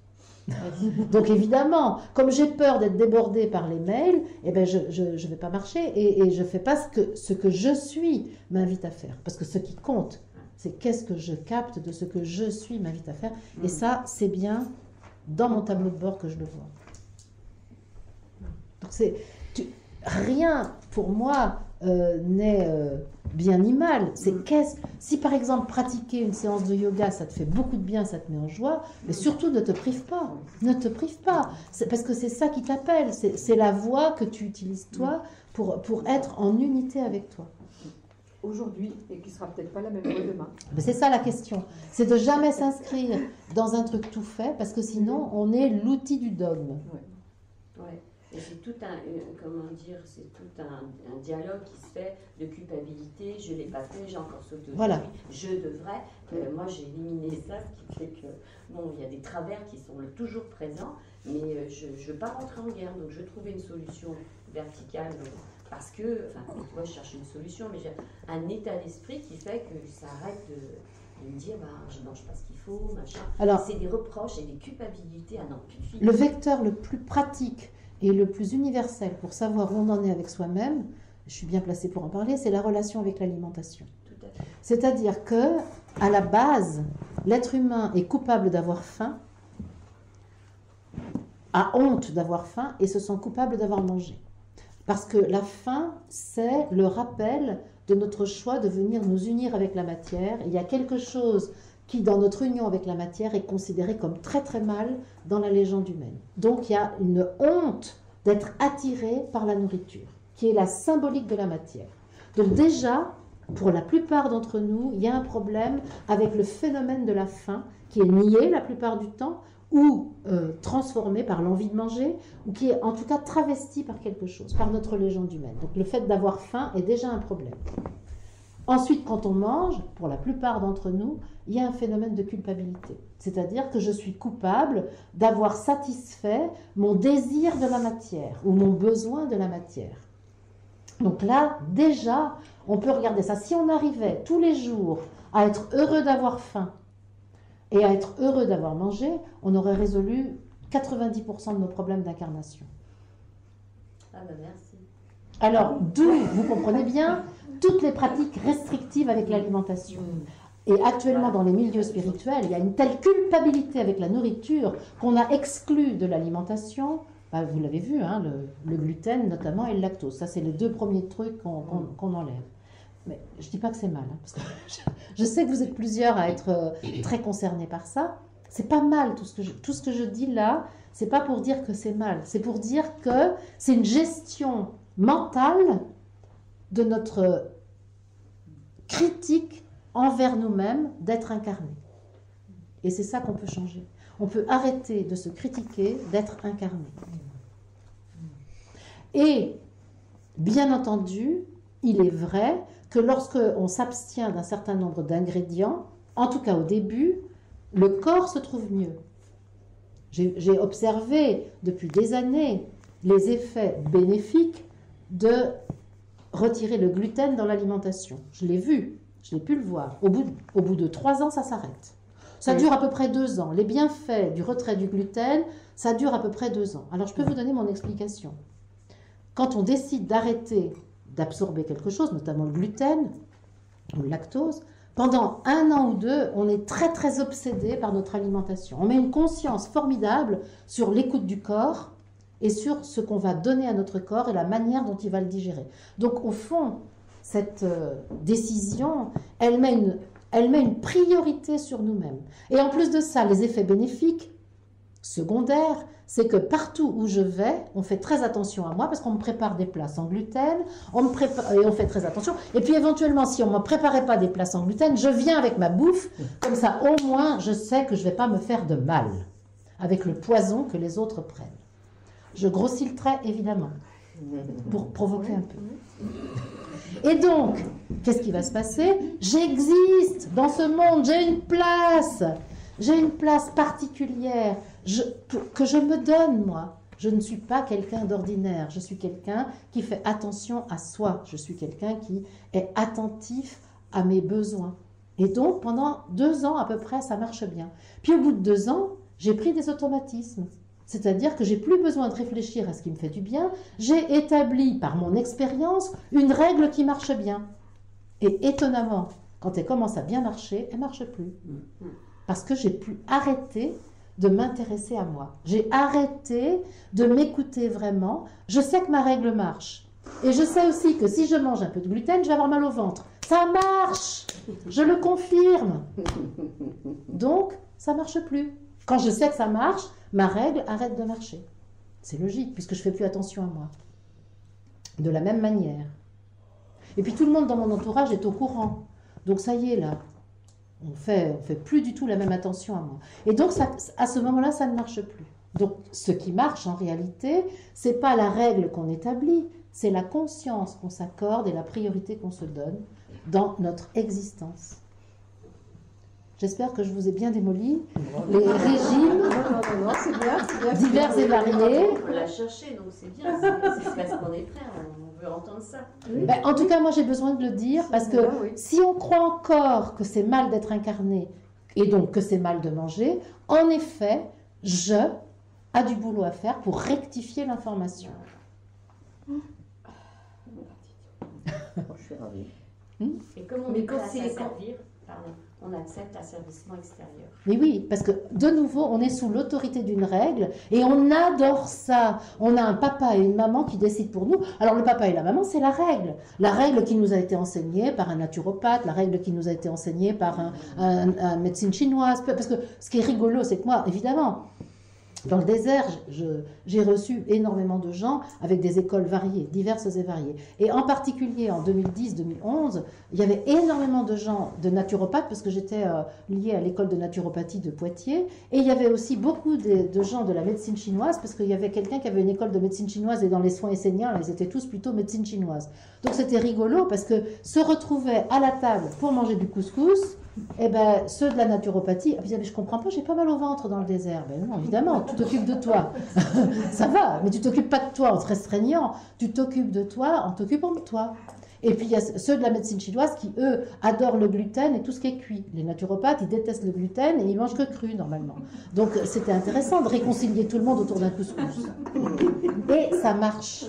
Donc évidemment, comme j'ai peur d'être débordée par les mails, eh ben je ne vais pas marcher et je ne fais pas ce que je suis m'invite à faire. Parce que ce qui compte, c'est qu'est-ce que je capte de ce que je suis m'invite à faire. Et ça, c'est bien dans mon tableau de bord que je le vois. Donc rien pour moi n'est bien ni mal. Si par exemple pratiquer une séance de yoga, ça te fait beaucoup de bien, ça te met en joie, mais surtout ne te prive pas. Ne te prive pas. Parce que c'est ça qui t'appelle. C'est la voie que tu utilises toi pour être en unité avec toi. Aujourd'hui, et qui sera peut-être pas la même que demain. Mais c'est ça la question. C'est de jamais s'inscrire dans un truc tout fait, parce que sinon on est l'outil du dogme. Ouais. Et c'est tout c'est tout un dialogue qui se fait de culpabilité. Je l'ai pas fait, j'ai encore sauté. Voilà. Je devrais. Moi, j'ai éliminé ça, ce qui fait que bon, il y a des travers qui sont toujours présents, mais je ne veux pas rentrer en guerre. Donc, je trouvais une solution verticale. Parce que, moi je cherche une solution, mais j'ai un état d'esprit qui fait que ça arrête de me dire, je ne mange pas ce qu'il faut, machin. Alors, c'est des reproches et des culpabilités à n'en plus finir. Le vecteur le plus pratique et le plus universel pour savoir où on en est avec soi-même, je suis bien placée pour en parler, c'est la relation avec l'alimentation. Tout à fait. C'est-à-dire que, à la base, l'être humain est coupable d'avoir faim, a honte d'avoir faim et se sent coupable d'avoir mangé. Parce que la faim, c'est le rappel de notre choix de venir nous unir avec la matière. Il y a quelque chose qui, dans notre union avec la matière, est considéré comme très très mal dans la légende humaine. Donc il y a une honte d'être attiré par la nourriture, qui est la symbolique de la matière. Donc déjà, pour la plupart d'entre nous, il y a un problème avec le phénomène de la faim, qui est nié la plupart du temps, ou transformé par l'envie de manger, ou qui est en tout cas travesti par quelque chose, par notre légende humaine. Donc le fait d'avoir faim est déjà un problème. Ensuite, quand on mange, pour la plupart d'entre nous, il y a un phénomène de culpabilité. C'est-à-dire que je suis coupable d'avoir satisfait mon désir de la matière, ou mon besoin de la matière. Donc là, déjà, on peut regarder ça. Si on arrivait tous les jours à être heureux d'avoir faim, et à être heureux d'avoir mangé, on aurait résolu 90% de nos problèmes d'incarnation. Ah ben merci. Alors, d'où, vous comprenez bien, toutes les pratiques restrictives avec l'alimentation. Et actuellement, dans les milieux spirituels, il y a une telle culpabilité avec la nourriture qu'on a exclu de l'alimentation, vous l'avez vu, hein, le gluten notamment et le lactose. Ça, c'est les deux premiers trucs qu'on enlève. Mais je ne dis pas que c'est mal, hein, parce que je sais que vous êtes plusieurs à être très concernés par ça. C'est pas mal tout ce que je dis là, c'est pas pour dire que c'est mal, c'est pour dire que c'est une gestion mentale de notre critique envers nous-mêmes d'être incarnés. Et c'est ça qu'on peut changer. On peut arrêter de se critiquer d'être incarné. Et, bien entendu, il est vrai que lorsque on s'abstient d'un certain nombre d'ingrédients, en tout cas au début, le corps se trouve mieux. J'ai observé depuis des années les effets bénéfiques de retirer le gluten dans l'alimentation. Je l'ai vu, je l'ai pu le voir. Au bout de 3 ans, ça s'arrête. Ça dure à peu près 2 ans. Les bienfaits du retrait du gluten, ça dure à peu près 2 ans. Alors je peux vous donner mon explication. Quand on décide d'arrêter d'absorber quelque chose, notamment le gluten ou le lactose, pendant 1 an ou 2, on est très très obsédé par notre alimentation. On met une conscience formidable sur l'écoute du corps et sur ce qu'on va donner à notre corps et la manière dont il va le digérer. Donc au fond, cette décision, elle met une priorité sur nous-mêmes. Et en plus de ça, les effets bénéfiques secondaires, c'est que partout où je vais, on fait très attention à moi parce qu'on me prépare des plats sans gluten, et on fait très attention. Et puis éventuellement, si on ne me préparait pas des plats sans gluten, je viens avec ma bouffe, comme ça au moins je sais que je ne vais pas me faire de mal avec le poison que les autres prennent. Je grossis le trait, évidemment, pour provoquer un peu. Et donc, qu'est-ce qui va se passer? J'existe dans ce monde, j'ai une place particulière que je me donne, moi. Je ne suis pas quelqu'un d'ordinaire, je suis quelqu'un qui fait attention à soi, je suis quelqu'un qui est attentif à mes besoins. Et donc, pendant 2 ans à peu près, ça marche bien. Puis au bout de 2 ans, j'ai pris des automatismes. C'est-à-dire que j'ai plus besoin de réfléchir à ce qui me fait du bien. J'ai établi par mon expérience une règle qui marche bien. Et étonnamment, quand elle commence à bien marcher, elle ne marche plus. Parce que j'ai pu arrêter de m'intéresser à moi. J'ai arrêté de m'écouter vraiment. Je sais que ma règle marche. Et je sais aussi que si je mange un peu de gluten, je vais avoir mal au ventre. Ça marche! Je le confirme. Donc, ça ne marche plus. Quand je sais que ça marche, ma règle arrête de marcher. C'est logique, puisque je ne fais plus attention à moi. De la même manière. Et puis tout le monde dans mon entourage est au courant. Donc ça y est, là, on fait plus du tout la même attention à moi. Et donc, à ce moment-là, ça ne marche plus. Donc, ce qui marche en réalité, ce n'est pas la règle qu'on établit, c'est la conscience qu'on s'accorde et la priorité qu'on se donne dans notre existence. J'espère que je vous ai bien démoli les régimes Non, c'est bien. divers et variés. On l'a cherché, donc c'est bien. C'est parce qu'on est prêt, on veut entendre ça. Oui. Ben, en tout cas, moi, j'ai besoin de le dire parce que Oui. si on croit encore que c'est mal d'être incarné et donc que c'est mal de manger, en effet, je a du boulot à faire pour rectifier l'information. Je suis ravie. Et comme on Mais est prêt quand à c'est- s'asservir, pardon, on accepte l'asservissement extérieur. Mais oui, parce que de nouveau, on est sous l'autorité d'une règle et on adore ça. On a un papa et une maman qui décident pour nous. Alors le papa et la maman, c'est la règle. La règle qui nous a été enseignée par un naturopathe, la règle qui nous a été enseignée par un médecine chinoise. Parce que ce qui est rigolo, c'est que moi, évidemment, dans le désert, j'ai reçu énormément de gens avec des écoles variées, diverses et variées. Et en particulier en 2010-2011, il y avait énormément de gens de naturopathes, parce que j'étais liée à l'école de naturopathie de Poitiers. Et il y avait aussi beaucoup de gens de la médecine chinoise, parce qu'il y avait quelqu'un qui avait une école de médecine chinoise et dans les soins esséniens, ils étaient tous plutôt médecine chinoise. Donc c'était rigolo, parce que se retrouvaient à la table pour manger du couscous. Eh ben, ceux de la naturopathie, ils disaient, je comprends pas, j'ai pas mal au ventre dans le désert. Ben non, évidemment, tu t'occupes de toi. Ça va, mais tu t'occupes pas de toi en te restreignant, tu t'occupes de toi en t'occupant de toi. Et puis il y a ceux de la médecine chinoise qui, eux, adorent le gluten et tout ce qui est cuit. Les naturopathes, ils détestent le gluten et ils mangent que cru, normalement. Donc c'était intéressant de réconcilier tout le monde autour d'un couscous. Et ça marche.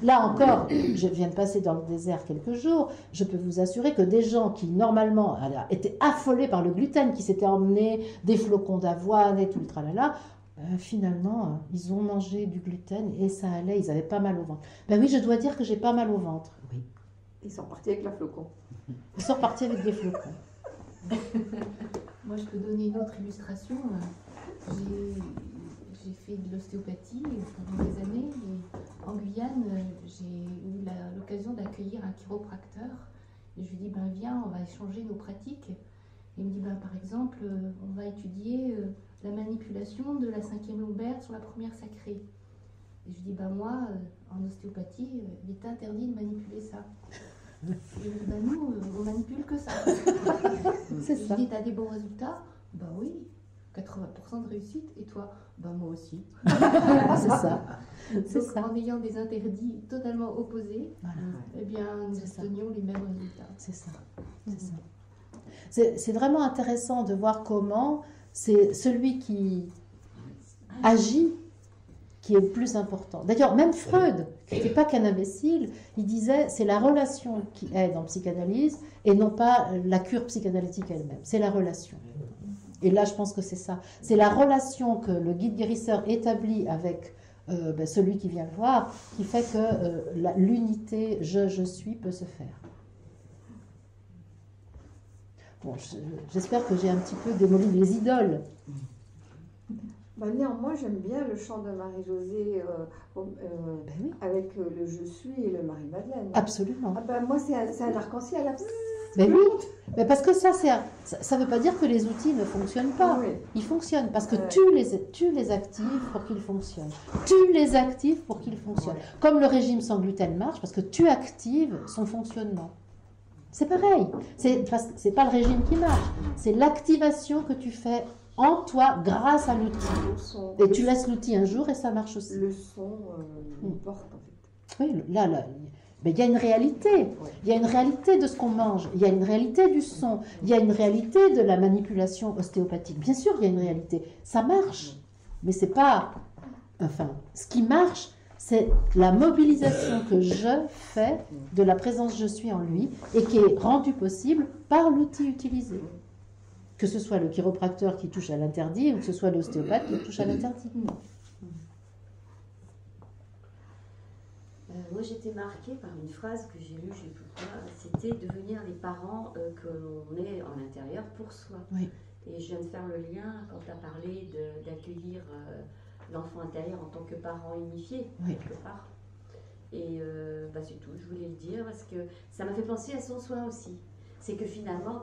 Là encore, je viens de passer dans le désert quelques jours, je peux vous assurer que des gens qui, normalement, étaient affolés par le gluten, qui s'étaient emmenés des flocons d'avoine et tout le tralala, finalement, ils ont mangé du gluten et ça allait, ils avaient pas mal au ventre. Ben oui, je dois dire que j'ai pas mal au ventre. Oui. Ils sont partis avec la flocon. Ils sont repartis avec des flocons. Moi, je peux donner une autre illustration. J'ai fait de l'ostéopathie pendant des années. Et en Guyane, j'ai eu l'occasion d'accueillir un chiropracteur. Et je lui dis, ben, viens, on va échanger nos pratiques. Et il me dit, ben, par exemple, on va étudier la manipulation de la 5e lombaire sur la première sacrée. Et je lui dis, ben, moi, en ostéopathie, il est interdit de manipuler ça. Et ben, nous, on manipule que ça. C'est Je ça. lui dis, t'as des bons résultats? Ben oui, 80% de réussite. Et toi? Ben moi aussi. C'est ça. C'est Donc, ça. en ayant des interdits totalement opposés, Voilà. eh bien, nous C'est ça. obtenions les mêmes résultats. C'est ça. C'est ça. C'est vraiment intéressant de voir comment c'est celui qui agit qui est le plus important. D'ailleurs, même Freud, qui n'était pas qu'un imbécile, il disait c'est la relation qui aide en psychanalyse et non pas la cure psychanalytique elle-même. C'est la relation. Et là, je pense que c'est ça. C'est la relation que le guide guérisseur établit avec celui qui vient le voir qui fait que l'unité je suis peut se faire. Bon, j'espère que j'ai un petit peu démoli les idoles. Bah, néanmoins, j'aime bien le chant de Marie-Josée Ben oui, avec le Je suis et le Marie-Madeleine. absolument. Ah bah, moi, c'est un arc-en-ciel. Là. Ben oui, mais parce que ça veut pas dire que les outils ne fonctionnent pas. Oui. Ils fonctionnent parce que Ouais. tu les actives pour qu'ils fonctionnent. Tu les actives pour qu'ils fonctionnent. Comme le régime sans gluten marche parce que tu actives son fonctionnement. C'est pareil. C'est pas le régime qui marche. C'est l'activation que tu fais en toi grâce à l'outil. Le son, Et tu laisses l'outil un jour et ça marche aussi. le son il porte en fait. Oui, là, mais il y a une réalité. Il y a une réalité de ce qu'on mange. Il y a une réalité du son. Il y a une réalité de la manipulation ostéopathique. Bien sûr, il y a une réalité. Ça marche. Mais c'est pas... Enfin, ce qui marche, c'est la mobilisation que je fais de la présence je suis en lui et qui est rendue possible par l'outil utilisé. Que ce soit le chiropracteur qui touche à l'interdit ou que ce soit l'ostéopathe qui touche à l'interdit. Moi, j'étais marquée par une phrase que j'ai lue, je ne sais plus quoi, c'était devenir les parents que l'on est en intérieur pour soi. Oui. Et je viens de faire le lien quand tu as parlé d'accueillir l'enfant intérieur en tant que parent unifié, Oui. quelque part. Et c'est tout, je voulais le dire parce que ça m'a fait penser à son soin aussi. C'est que finalement,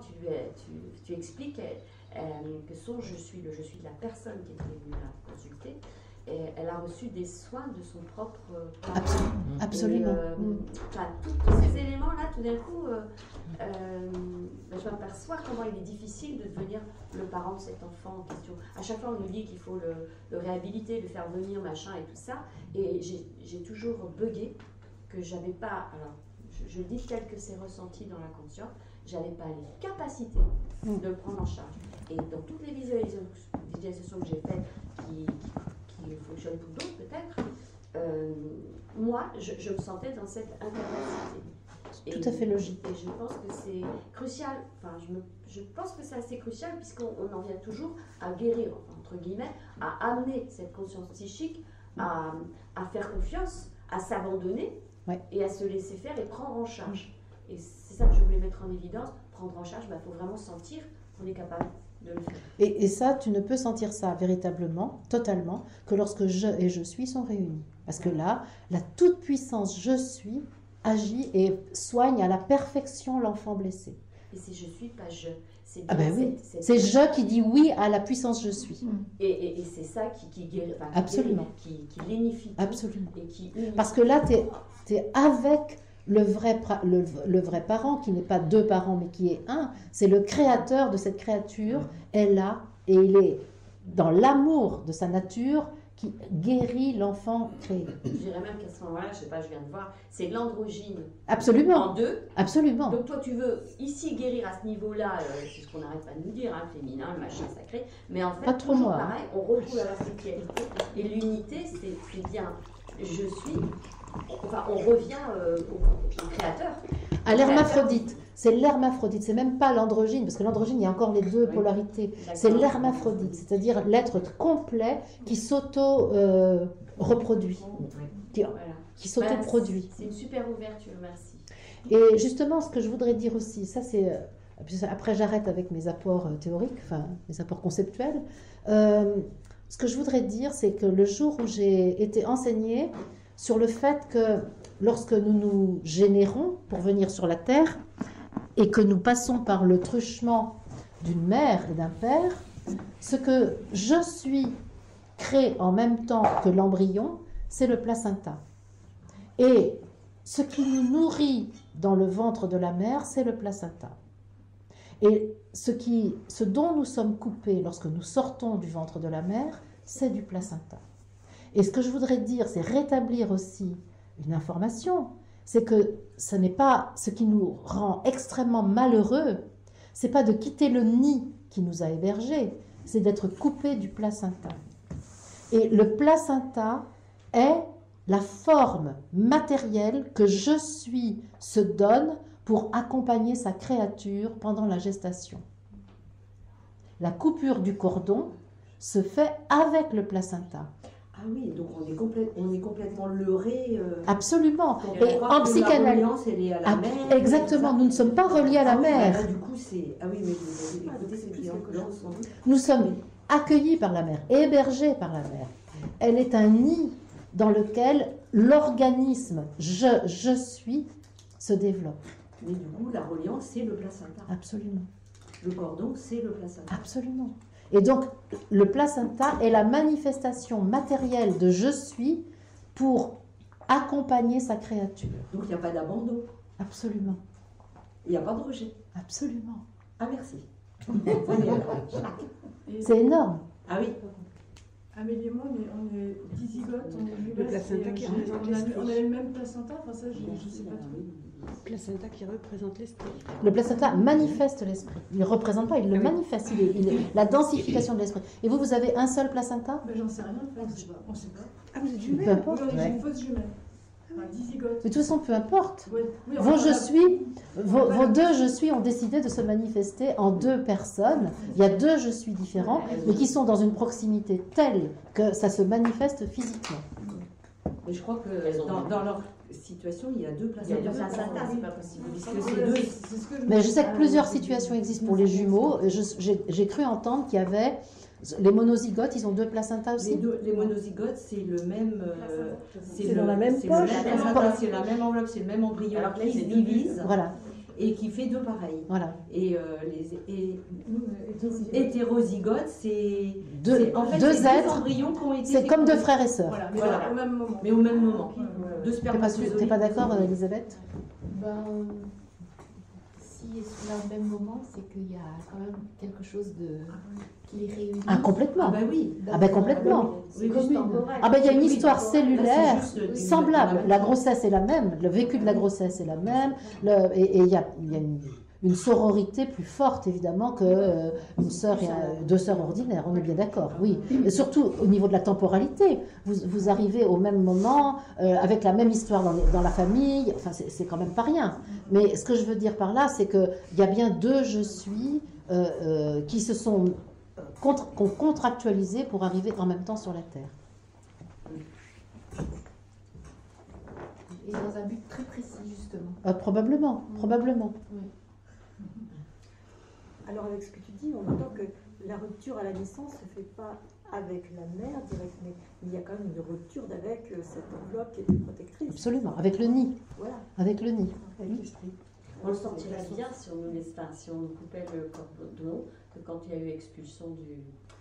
tu expliques que son je suis, le je suis de la personne qui était venue la consulter, et elle a reçu des soins de son propre parent. Absolument. Tous ces éléments-là, tout d'un coup, je m'aperçois comment il est difficile de devenir le parent de cet enfant en question. À chaque fois, on nous dit qu'il faut le réhabiliter, le faire venir, machin et tout ça. Et j'ai toujours bugué que j'avais pas. Alors, je dis tel que c'est ressenti dans la conscience, j'avais pas les capacités de le prendre en charge. Et dans toutes les visualisations que j'ai faites, qui fonctionnent pour d'autres peut-être, moi, je me sentais dans cette incapacité. Tout à fait logique. Et je pense que c'est crucial, enfin, je pense que c'est assez crucial puisqu'on en vient toujours à guérir, entre guillemets, à amener cette conscience psychique, à faire confiance, à s'abandonner et à se laisser faire et prendre en charge. Et c'est ça que je voulais mettre en évidence, prendre en charge, faut vraiment sentir qu'on est capable de le faire. Et ça, tu ne peux sentir ça véritablement, totalement, que lorsque je et je suis sont réunis. Parce que là, la toute-puissance je suis agit et soigne à la perfection l'enfant blessé. Et c'est je suis, pas je. C'est oui. C'est je qui dit oui à la puissance je suis. Et c'est ça qui guérit, absolument. Qui lénifie tout. Absolument. Et qui parce que là, tu es avec le vrai parent, qui n'est pas deux parents, mais qui est un. C'est le créateur de cette créature, est là, et il est dans l'amour de sa nature qui guérit l'enfant créé. Je dirais même qu'à ce moment-là, je sais pas, je viens de voir, c'est l'androgyne. Absolument. En deux. Absolument. Donc toi, tu veux ici guérir à ce niveau-là, c'est ce qu'on n'arrête pas de nous dire, féminin, machin sacré, mais en fait, pas trop toujours moi. Pareil, on retrouve la verticalité. Et l'unité, c'est bien, je suis, enfin, on revient au créateur. À l'hermaphrodite. C'est l'hermaphrodite, c'est même pas l'androgyne, parce que l'androgyne, il y a encore les deux polarités. C'est l'hermaphrodite, c'est-à-dire l'être complet qui s'auto-reproduit, qui s'auto-produit. C'est une super ouverture, merci. Et justement, ce que je voudrais dire aussi, ça c'est... Après, j'arrête avec mes apports théoriques, enfin, mes apports conceptuels. Ce que je voudrais dire, c'est que le jour où j'ai été enseignée sur le fait que lorsque nous nous générons pour venir sur la Terre, et que nous passons par le truchement d'une mère et d'un père, ce que je suis crée en même temps que l'embryon, c'est le placenta. Et ce qui nous nourrit dans le ventre de la mère, c'est le placenta. Et ce dont nous sommes coupés lorsque nous sortons du ventre de la mère, c'est du placenta. Et ce que je voudrais dire, c'est rétablir aussi une information, c'est que ce n'est pas ce qui nous rend extrêmement malheureux, c'est pas de quitter le nid qui nous a hébergés, c'est d'être coupé du placenta. Et le placenta est la forme matérielle que je suis se donne pour accompagner sa créature pendant la gestation. La coupure du cordon se fait avec le placenta. Ah oui, donc on est complètement leurré. Absolument. Et en psychanalyse, exactement, nous ne sommes pas reliés à la mère. Du coup, c'est... Ah oui, mais écoutez, c'est bien que nous sommes accueillis par la mère, hébergés par la mère. Elle est un nid dans lequel l'organisme je suis se développe. Mais du coup, la reliance, c'est le placenta. Absolument. Le cordon, c'est le placenta. Absolument. Et donc, le placenta est la manifestation matérielle de je suis pour accompagner sa créature. Donc, il n'y a pas d'abandon. Absolument. Il n'y a pas de rejet. Absolument. Ah, merci. C'est énorme. Ah oui. Amélie et moi, on est dizygotes, on est le placenta qui représente l'esprit. On a le même placenta, enfin ça, je ne sais pas trop. Placenta qui représente l'esprit. Le placenta manifeste l'esprit. Il ne représente pas, il le manifeste. Il est la densification de l'esprit. Et vous avez un seul placenta? J'en sais rien, on ne sait pas. Ah, vous êtes jumelles? Peu importe. J'ai une fausse jumelle. Enfin, dizygote. Mais de toute façon, peu importe. Oui, vos je suis, vos deux je suis ont décidé de se manifester en deux personnes. Il y a deux je suis différents, mais qui sont dans une proximité telle que ça se manifeste physiquement. Mais je crois que dans situation, il y a deux Il y a deux placentas. placentas, c'est pas possible. Puisque c'est deux. Mais je sais que plusieurs situations existent pour les jumeaux. J'ai cru entendre qu'il y avait les monozygotes, ils ont 2 placentas aussi. Les monozygotes, c'est le même. C'est dans la même c'est poche. le même placenta, c'est la même enveloppe, c'est le même embryon Alors que là, qui c'est se deux divise Voilà, et qui fait 2 pareils. voilà. Et les hétérozygotes, c'est. En fait, Deux c'est êtres, embryons qui ont été. c'est comme 2 frères et sœurs. Voilà, mais Voilà. au même moment. Mais au même moment. Deux T'es pas spermatozoïdes. d'accord, Elisabeth? Ben, si c'est là au même moment, c'est qu'il y a quand même quelque chose qui les réunit. Ah, complètement. Ah, bah oui. Ah ben complètement. C'est juste temporaire. Ah ben il y a une Oui, histoire temporaire. cellulaire Là, c'est juste semblable. La grossesse est la même, le vécu de la grossesse est la même, et il y a une sororité plus forte évidemment que une sœur et 2 sœurs ordinaires. On est bien d'accord, oui. Et surtout au niveau de la temporalité, vous arrivez au même moment avec la même histoire dans la famille. Enfin c'est quand même pas rien. Mais ce que je veux dire par là, c'est que il y a bien 2 je suis qui se sont contractualisés pour arriver en même temps sur la Terre. Et dans un but très précis, justement. Probablement. Oui. Alors avec ce que tu dis, on entend que la rupture à la naissance ne se fait pas avec la mère direct, mais il y a quand même une rupture avec cette enveloppe qui était protectrice. Absolument, avec le nid. Voilà. Avec le nid. Avec l'esprit. On le sentirait bien si on nous laisse, enfin, si on nous coupait le cordon, que quand il y a eu expulsion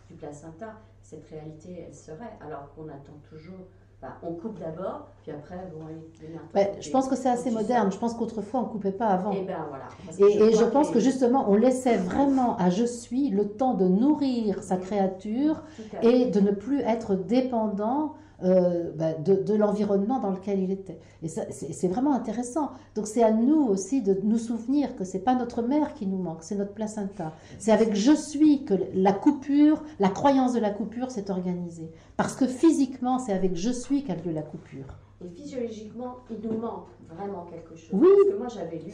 du placenta, cette réalité, elle serait, alors qu'on attend toujours. Enfin, on coupe d'abord, puis après, bon, allez, Je pense que c'est assez moderne. Je pense qu'autrefois, on ne coupait pas avant. Et ben voilà. Et je pense que justement, on laissait vraiment à je suis le temps de nourrir sa créature et de ne plus être dépendant de l'environnement dans lequel il était. Et c'est vraiment intéressant. Donc c'est à nous aussi de nous souvenir que c'est pas notre mère qui nous manque, c'est notre placenta. C'est avec je suis que la coupure, la croyance de la coupure s'est organisée. Parce que physiquement, c'est avec je suis qu'a lieu la coupure. Et physiologiquement, il nous manque vraiment quelque chose. Oui. Parce que moi, j'avais lu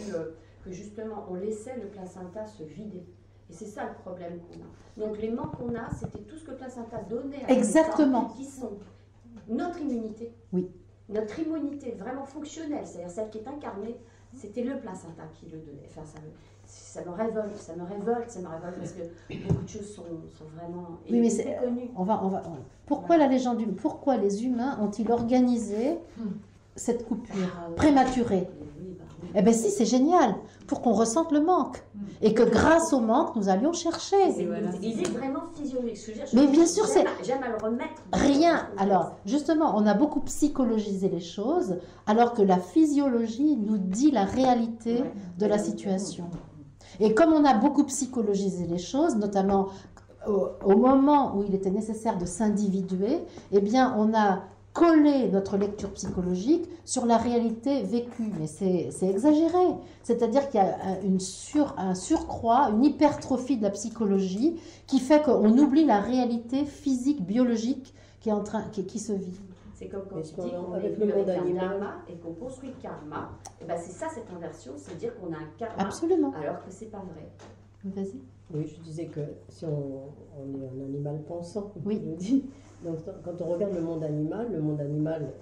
que justement, on laissait le placenta se vider. Et c'est ça le problème qu'on a. Donc les manques qu'on a, c'était tout ce que le placenta donnait à Exactement. qui sont notre immunité. Oui. Notre immunité vraiment fonctionnelle, c'est-à-dire celle qui est incarnée, c'était le placenta qui le donnait. Enfin, ça me révolte parce que beaucoup de choses sont vraiment Oui, mais c'est connues. Pourquoi la légende humaine, pourquoi les humains ont-ils organisé cette coupure prématurée? Eh bien si, c'est génial, pour qu'on ressente le manque. Et que grâce au manque, nous allions chercher. Il est vraiment physiologique. Mais bien sûr, j'aime à le remettre. Rien. Alors, justement, on a beaucoup psychologisé les choses, alors que la physiologie nous dit la réalité de la situation. Et comme on a beaucoup psychologisé les choses, notamment au moment où il était nécessaire de s'individuer, eh bien, on a collé notre lecture psychologique sur la réalité vécue. Mais c'est exagéré. C'est-à-dire qu'il y a un surcroît, une hypertrophie de la psychologie qui fait qu'on oublie la réalité physique, biologique qui se vit. C'est comme quand tu dis qu'on est venu avec un karma et qu'on construit le karma. Et ben c'est ça cette inversion, c'est dire qu'on a un karma. Absolument. Alors que c'est pas vrai. Vas-y. Oui, je disais que si on est un animal pensant, oui. Je dis. Donc quand on regarde le monde animal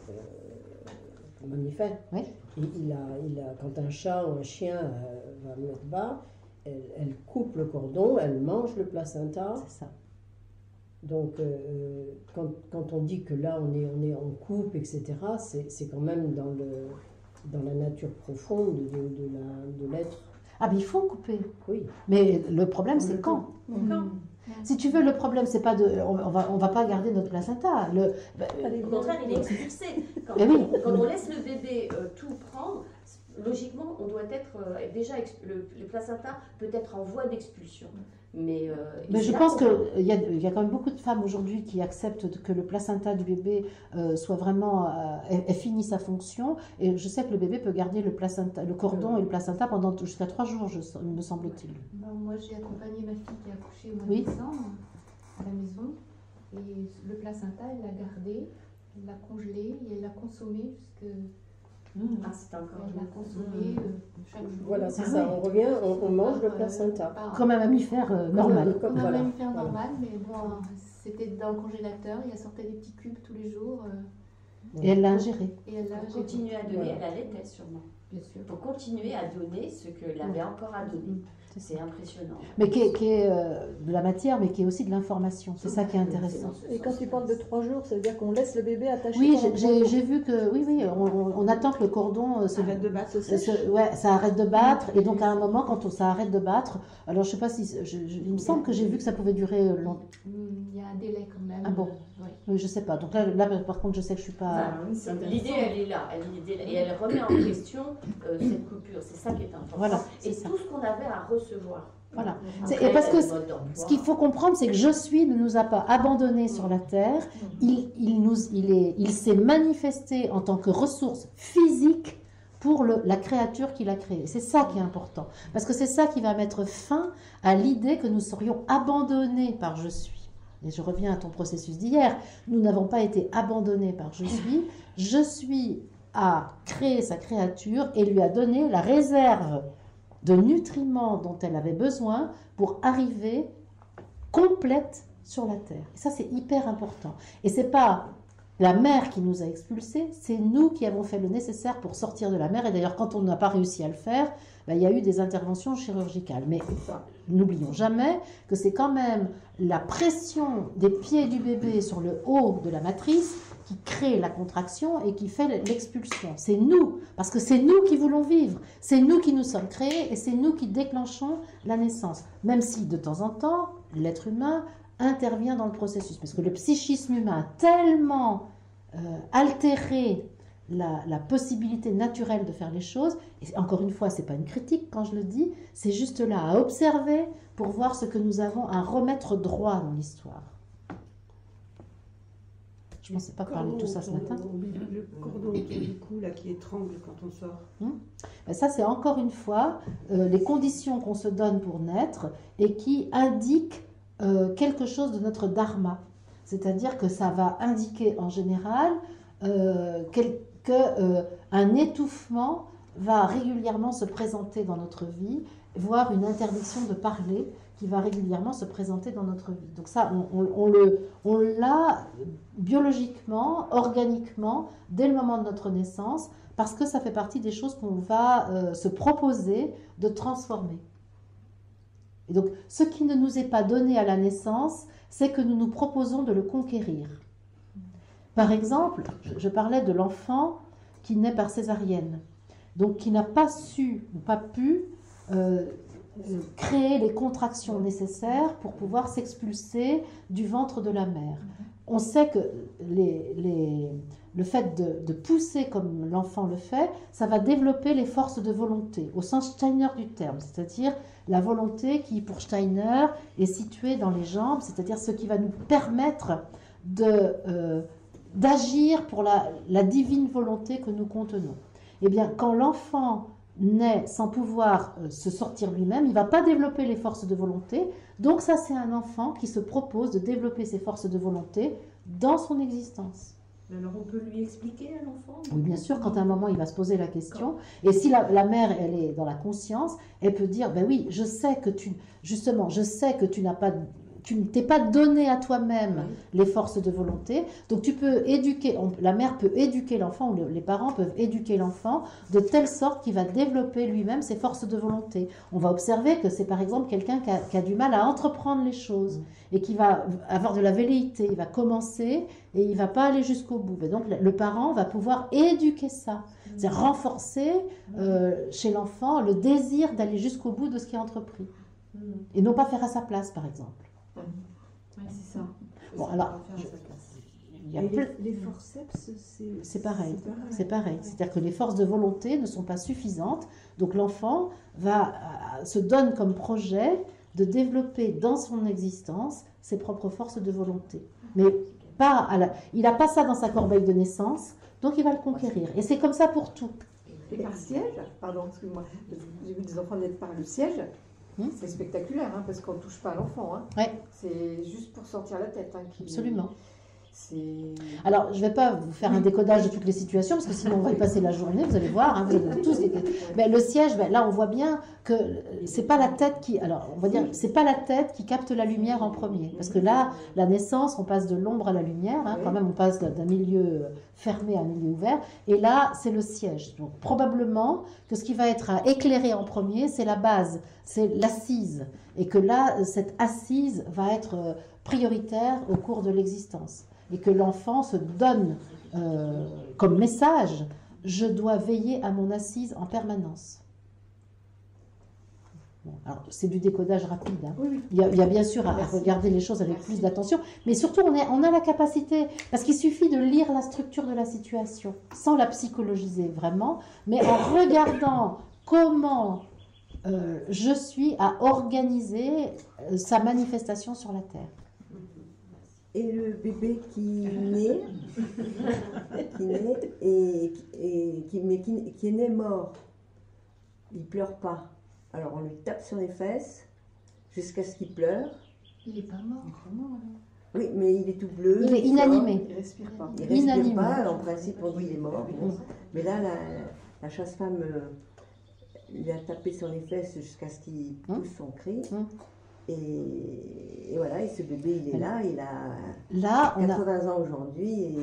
mammifère, oui. Quand un chat ou un chien va mettre bas, elle coupe le cordon, elle mange le placenta. C'est ça. Donc quand on dit que là on coupe, etc., c'est quand même dans la nature profonde de l'être. Ah mais il faut couper. Oui. Mais le problème c'est quand. Si tu veux, le problème, c'est pas on va pas garder notre placenta. Au contraire, il est expulsé. Quand on laisse le bébé tout prendre, logiquement, on doit être déjà le placenta peut être en voie d'expulsion. Mais je pense qu'il y a quand même beaucoup de femmes aujourd'hui qui acceptent que le placenta du bébé soit vraiment ait fini sa fonction. Et je sais que le bébé peut garder le cordon et le placenta pendant jusqu'à 3 jours, me semble-t-il. Moi, j'ai accompagné ma fille qui a accouché au mois de décembre à la maison. Et le placenta, elle l'a gardé, elle l'a congelé et elle l'a consommé jusque... c'est encore. Elle l'a consommé chaque jour. Voilà, c'est ça. On revient, on mange le placenta. Comme un mammifère normal. Comme un mammifère normal, mais bon, c'était dans le congélateur. Il sortait des petits cubes tous les jours. Et elle l'a ingéré. Et elle a Pour continuer à donner, Voilà. elle allaitait sûrement. bien sûr. Pour continuer à donner ce qu'elle avait encore à donner. C'est impressionnant. Mais qui est de la matière, mais qui est aussi de l'information. C'est ça qui est intéressant. Et quand tu parles de 3 jours, ça veut dire qu'on laisse le bébé attaché Oui, pendant 3 jours. j'ai vu que, oui, on attend que le cordon Arrête de battre. ouais, ça arrête de battre. Et donc, à un moment, quand ça arrête de battre, alors je sais pas si, il me semble que j'ai vu que ça pouvait durer longtemps. Il y a un délai quand même. Ah bon? Oui. Oui, je sais pas. Donc là, par contre, je sais que je suis pas. L'idée, elle est là. Et elle remet en question cette coupure. C'est ça qui est important. Voilà, Et c'est ça. tout ce qu'on avait à recevoir. Voilà. Après, Et parce que le mode d'emploi. ce qu'il faut comprendre, c'est que Je suis ne nous a pas abandonnés sur la terre. Il s'est manifesté en tant que ressource physique pour la créature qu'il a créée. C'est ça qui est important. Parce que c'est ça qui va mettre fin à l'idée que nous serions abandonnés par Je suis. Et je reviens à ton processus d'hier. Nous n'avons pas été abandonnés par Je suis. Je suis a créé sa créature et lui a donné la réserve de nutriments dont elle avait besoin pour arriver complète sur la terre. Et ça, c'est hyper important. Et c'est pas la mer qui nous a expulsés, c'est nous qui avons fait le nécessaire pour sortir de la mer. Et d'ailleurs, quand on n'a pas réussi à le faire, il y a eu des interventions chirurgicales. Mais n'oublions jamais que c'est quand même la pression des pieds du bébé sur le haut de la matrice qui crée la contraction et qui fait l'expulsion. C'est nous, parce que c'est nous qui voulons vivre, c'est nous qui nous sommes créés et c'est nous qui déclenchons la naissance. Même si de temps en temps, l'être humain intervient dans le processus, parce que le psychisme humain a tellement altéré la possibilité naturelle de faire les choses, et encore une fois, c'est pas une critique quand je le dis, c'est juste là à observer pour voir ce que nous avons à remettre droit dans l'histoire. Je ne pensais pas parler de tout ça ce matin. Le cordon autour du cou là, qui étrangle quand on sort. Ben ça, c'est encore une fois les conditions qu'on se donne pour naître et qui indiquent quelque chose de notre dharma. C'est-à-dire que ça va indiquer en général qu'un étouffement va régulièrement se présenter dans notre vie, voire une interdiction de parler qui va régulièrement se présenter dans notre vie. Donc ça, on l'a biologiquement, organiquement, dès le moment de notre naissance, parce que ça fait partie des choses qu'on va se proposer de transformer. Et donc, ce qui ne nous est pas donné à la naissance, c'est que nous nous proposons de le conquérir. Par exemple, je parlais de l'enfant qui naît par césarienne, donc qui n'a pas su ou pas pu créer les contractions nécessaires pour pouvoir s'expulser du ventre de la mère. On sait que le fait de pousser comme l'enfant le fait, ça va développer les forces de volonté, au sens Steiner du terme, c'est-à-dire la volonté qui, pour Steiner, est située dans les jambes, c'est-à-dire ce qui va nous permettre d'agir pour la divine volonté que nous contenons. Eh bien, quand l'enfant naît sans pouvoir se sortir lui-même, il ne va pas développer les forces de volonté. Donc ça, c'est un enfant qui se propose de développer ses forces de volonté dans son existence. Alors on peut lui expliquer à l'enfant? Oui, bien sûr, quand à un moment il va se poser la question, et si la mère, elle est dans la conscience, elle peut dire, ben oui, je sais que tu ne t'es pas donné à toi-même les forces de volonté, donc tu peux éduquer, la mère peut éduquer l'enfant, ou les parents peuvent éduquer l'enfant de telle sorte qu'il va développer lui-même ses forces de volonté. On va observer que c'est par exemple quelqu'un qui a du mal à entreprendre les choses, et qui va avoir de la velléité, il va commencer, et il ne va pas aller jusqu'au bout. Et donc le parent va pouvoir éduquer ça, c'est-à-dire renforcer chez l'enfant le désir d'aller jusqu'au bout de ce qui est entrepris, et non pas faire à sa place, par exemple. Ouais, c'est ça. Bon, alors, il y a les forceps, c'est pareil. C'est pareil. C'est-à-dire que les forces de volonté ne sont pas suffisantes. Donc l'enfant se donne comme projet de développer dans son existence ses propres forces de volonté. Mais il n'a pas ça dans sa corbeille de naissance, donc il va le conquérir. Et c'est comme ça pour tout. Et par siège, pardon, excuse-moi, j'ai vu des enfants naître par le siège. C'est spectaculaire, parce qu'on ne touche pas à l'enfant. Ouais. C'est juste pour sortir la tête. Absolument. Alors, je ne vais pas vous faire un décodage de toutes les situations, parce que sinon on va y passer la journée, vous allez voir. Vous avez tous Mais le siège, là on voit bien que c'est pas la tête qui, alors on va dire, c'est pas la tête qui capte la lumière en premier, parce que là, la naissance, on passe de l'ombre à la lumière, hein, quand même, on passe d'un milieu fermé à un milieu ouvert, et là, c'est le siège. Donc probablement que ce qui va être à éclairer en premier, c'est la base, c'est l'assise, et que là, cette assise va être prioritaire au cours de l'existence, et que l'enfant se donne comme message, je dois veiller à mon assise en permanence. Bon, alors, c'est du décodage rapide. Hein. Oui, oui. Il y a bien sûr à regarder les choses avec plus d'attention, mais surtout on a la capacité, parce qu'il suffit de lire la structure de la situation, sans la psychologiser vraiment, mais en regardant comment je suis à organiser sa manifestation sur la Terre. Et le bébé qui naît, qui est né mort, il pleure pas. Alors on lui tape sur les fesses jusqu'à ce qu'il pleure. Il n'est pas mort. Oui, mais il est tout bleu. Il est inanimé. Il ne respire pas. Il respire Inanimé. pas, en principe on dit il est mort. Mais là, la chasse-femme lui a tapé sur les fesses jusqu'à ce qu'il pousse son cri. Et voilà, et ce bébé, il est là, il a 80 ans aujourd'hui. Et...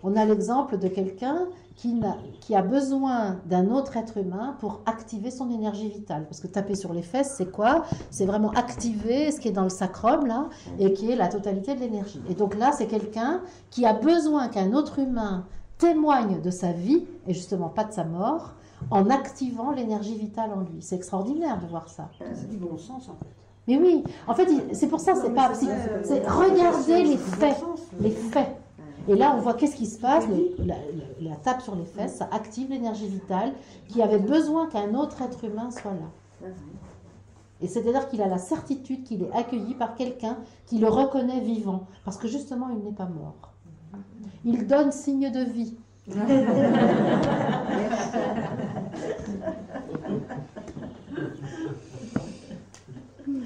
On a l'exemple de quelqu'un qui a besoin d'un autre être humain pour activer son énergie vitale. Parce que taper sur les fesses, c'est quoi? C'est vraiment activer ce qui est dans le sacrum, là, et qui est la totalité de l'énergie. Et donc là, c'est quelqu'un qui a besoin qu'un autre humain témoigne de sa vie, et justement pas de sa mort, en activant l'énergie vitale en lui. C'est extraordinaire de voir ça. C'est du bon sens, en fait. Mais oui, en fait, c'est pour ça, c'est pas c'est regarder les faits, les faits. Et là, on voit qu'est-ce qui se passe, la tape sur les fesses, ça active l'énergie vitale qui avait besoin qu'un autre être humain soit là. Et c'est-à-dire qu'il a la certitude qu'il est accueilli par quelqu'un qui le reconnaît vivant, parce que justement, il n'est pas mort. Il donne signe de vie.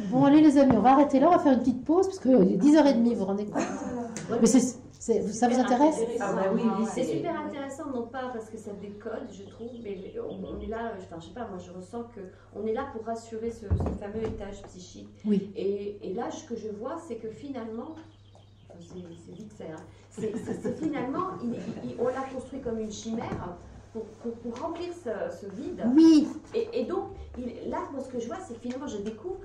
Bon, allez les amis, on va arrêter là, on va faire une petite pause, parce qu'il est 10h30, vous vous rendez compte? Mais ça vous intéresse? Oui, c'est super intéressant, non pas parce que ça décode, je trouve, mais on est là, enfin, je sais pas, moi je ressens qu'on est là pour rassurer ce fameux étage psychique. Oui. Et là, ce que je vois, c'est que finalement, c'est vite fait, hein, c'est finalement, on l'a construit comme une chimère pour remplir ce vide. Oui. Et donc, là, moi, ce que je vois, c'est que finalement, je découvre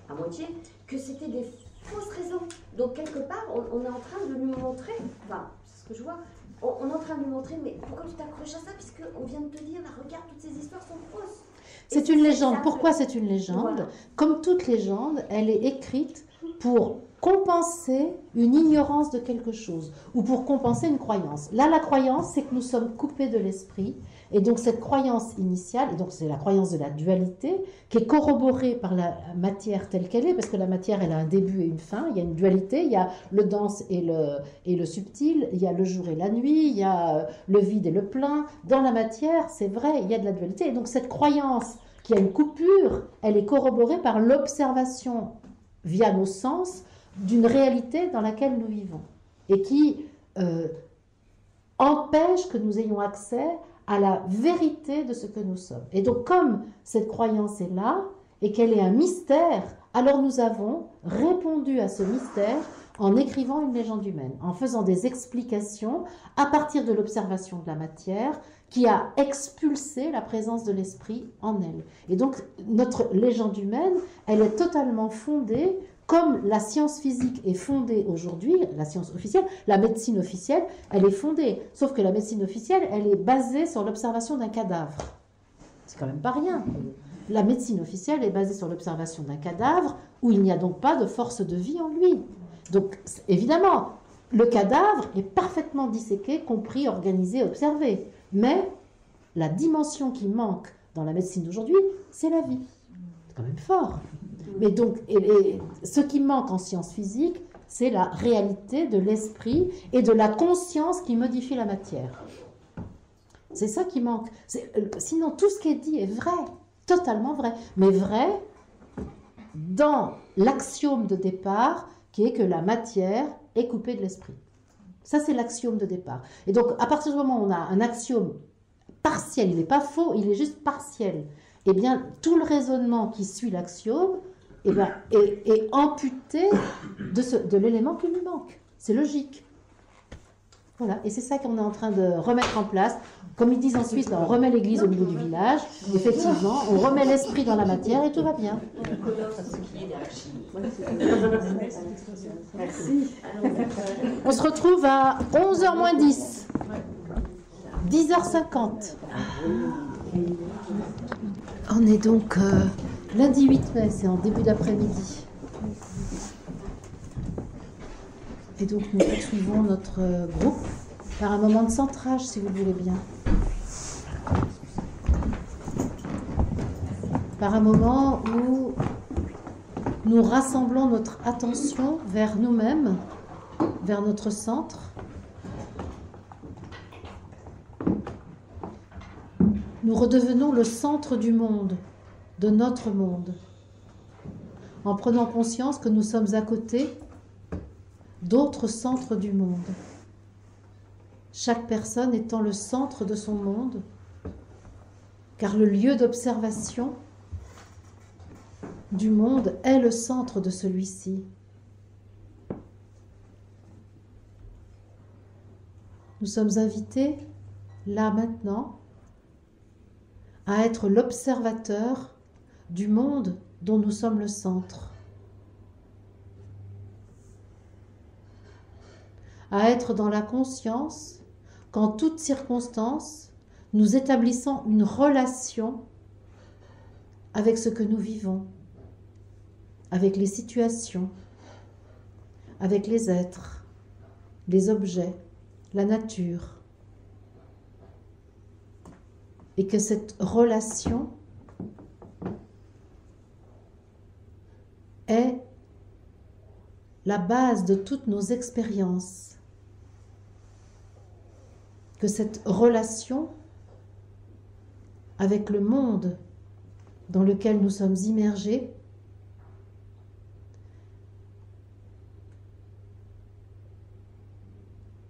à moitié que c'était des fausses raisons. Donc, quelque part, on est en train de lui montrer, enfin, c'est ce que je vois, on est en train de lui montrer, mais pourquoi tu t'accroches à ça? Puisqu'on vient de te dire, là, regarde, toutes ces histoires sont fausses. C'est une légende. Pourquoi c'est une légende? Voilà. Comme toute légende, elle est écrite pour compenser une ignorance de quelque chose ou pour compenser une croyance. Là, la croyance, c'est que nous sommes coupés de l'esprit. Et donc, cette croyance initiale, et donc c'est la croyance de la dualité, qui est corroborée par la matière telle qu'elle est, parce que la matière, elle a un début et une fin. Il y a une dualité, il y a le dense et le subtil, il y a le jour et la nuit, il y a le vide et le plein. Dans la matière, c'est vrai, il y a de la dualité. Et donc, cette croyance qui a une coupure, elle est corroborée par l'observation via nos sens d'une réalité dans laquelle nous vivons et qui empêche que nous ayons accès à la vérité de ce que nous sommes. Et donc, comme cette croyance est là et qu'elle est un mystère, alors nous avons répondu à ce mystère en écrivant une légende humaine, en faisant des explications à partir de l'observation de la matière qui a expulsé la présence de l'esprit en elle. Et donc, notre légende humaine, elle est totalement fondée, comme la science physique est fondée aujourd'hui, la science officielle, la médecine officielle, elle est fondée. Sauf que la médecine officielle, elle est basée sur l'observation d'un cadavre. C'est quand même pas rien. La médecine officielle est basée sur l'observation d'un cadavre où il n'y a donc pas de force de vie en lui. Donc, évidemment, le cadavre est parfaitement disséqué, compris, organisé, observé. Mais la dimension qui manque dans la médecine d'aujourd'hui, c'est la vie. C'est quand même fort. Mais donc, ce qui manque en sciences physiques, c'est la réalité de l'esprit et de la conscience qui modifie la matière. C'est ça qui manque. Sinon, tout ce qui est dit est vrai, totalement vrai. Mais vrai dans l'axiome de départ qui est que la matière est coupée de l'esprit. Ça, c'est l'axiome de départ. Et donc, à partir du moment où on a un axiome partiel, il n'est pas faux, il est juste partiel. eh bien, tout le raisonnement qui suit l'axiome eh ben, est amputé de l'élément qui lui manque. C'est logique. Voilà, et c'est ça qu'on est en train de remettre en place. Comme ils disent en Suisse, là, on remet l'église au milieu du village. Effectivement, on remet l'esprit dans la matière et tout va bien. Merci. On se retrouve à 11h moins 10. 10h50. On est donc lundi 8 mai, c'est en début d'après-midi. Et donc nous poursuivons notre groupe par un moment de centrage, si vous le voulez bien. Par un moment où nous rassemblons notre attention vers nous-mêmes, vers notre centre. Nous redevenons le centre du monde, de notre monde, en prenant conscience que nous sommes à côté d'autres centres du monde. Chaque personne étant le centre de son monde, car le lieu d'observation du monde est le centre de celui-ci. Nous sommes invités, là maintenant, à être l'observateur du monde dont nous sommes le centre. À être dans la conscience qu'en toute circonstance, nous établissons une relation avec ce que nous vivons, avec les situations, avec les êtres, les objets, la nature. Et que cette relation est la base de toutes nos expériences. Que cette relation avec le monde dans lequel nous sommes immergés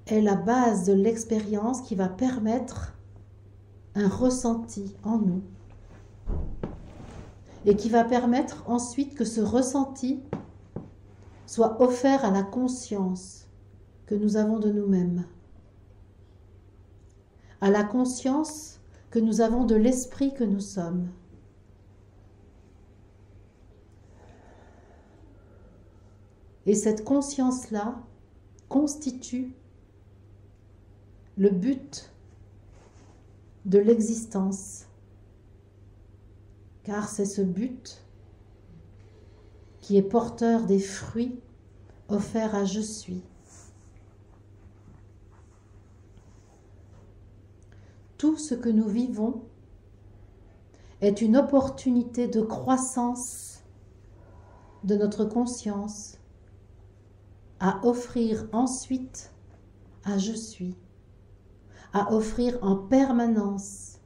est la base de l'expérience qui va permettre un ressenti en nous et qui va permettre ensuite que ce ressenti soit offert à la conscience que nous avons de nous-mêmes, à la conscience que nous avons de l'esprit que nous sommes. Et cette conscience-là constitue le but de l'existence, car c'est ce but qui est porteur des fruits offerts à Je suis. Tout ce que nous vivons est une opportunité de croissance de notre conscience à offrir ensuite à Je suis, à offrir en permanence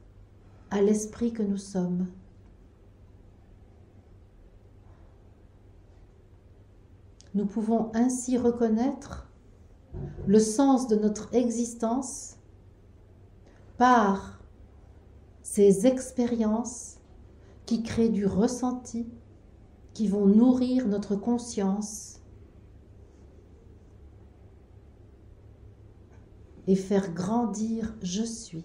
à l'esprit que nous sommes. Nous pouvons ainsi reconnaître le sens de notre existence par ces expériences qui créent du ressenti, qui vont nourrir notre conscience et faire grandir Je suis.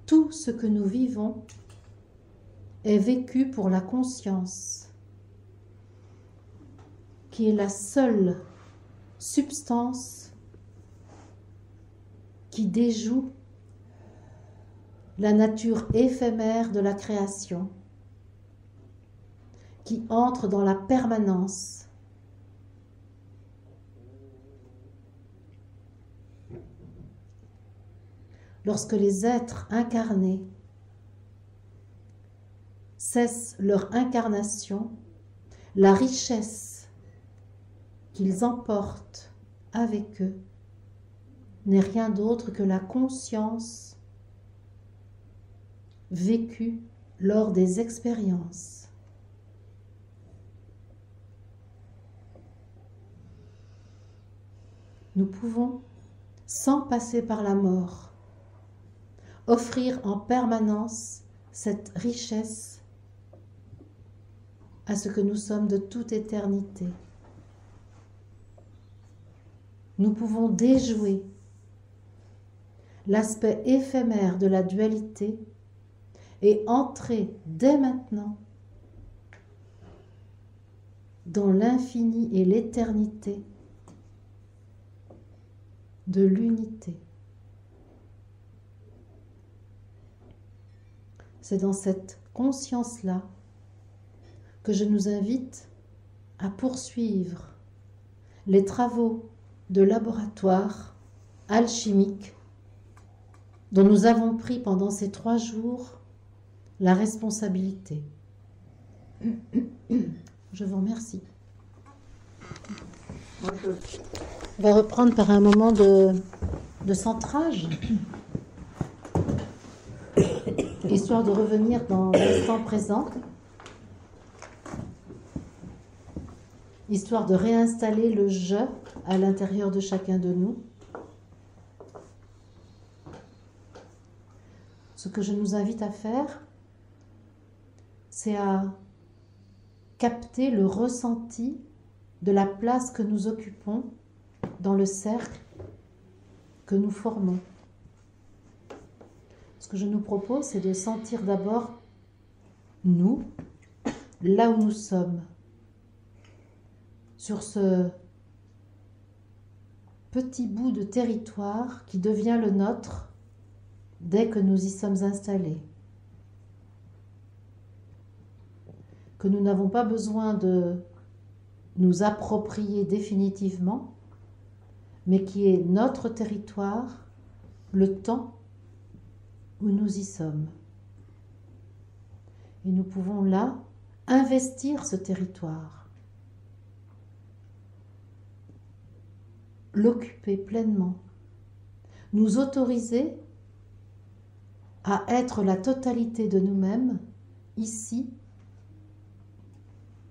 Tout ce que nous vivons est vécu pour la conscience, qui est la seule substance qui déjoue la nature éphémère de la création, qui entre dans la permanence. Lorsque les êtres incarnés cessent leur incarnation, la richesse qu'ils emportent avec eux n'est rien d'autre que la conscience vécue lors des expériences. Nous pouvons, sans passer par la mort, offrir en permanence cette richesse à ce que nous sommes de toute éternité. Nous pouvons déjouer l'aspect éphémère de la dualité et entrer dès maintenant dans l'infini et l'éternité de l'unité. C'est dans cette conscience-là que je nous invite à poursuivre les travaux de laboratoire alchimique dont nous avons pris pendant ces 3 jours la responsabilité. Je vous remercie. On va reprendre par un moment de centrage, histoire de revenir dans l'instant présent, histoire de réinstaller le « je » à l'intérieur de chacun de nous. Ce que je nous invite à faire, c'est à capter le ressenti de la place que nous occupons dans le cercle que nous formons. Ce que je nous propose, c'est de sentir d'abord nous, là où nous sommes, sur ce petit bout de territoire qui devient le nôtre dès que nous y sommes installés. Que nous n'avons pas besoin de nous approprier définitivement, mais qui est notre territoire, le temps où nous y sommes. Et nous pouvons là investir ce territoire, l'occuper pleinement, nous autoriser à être la totalité de nous-mêmes ici,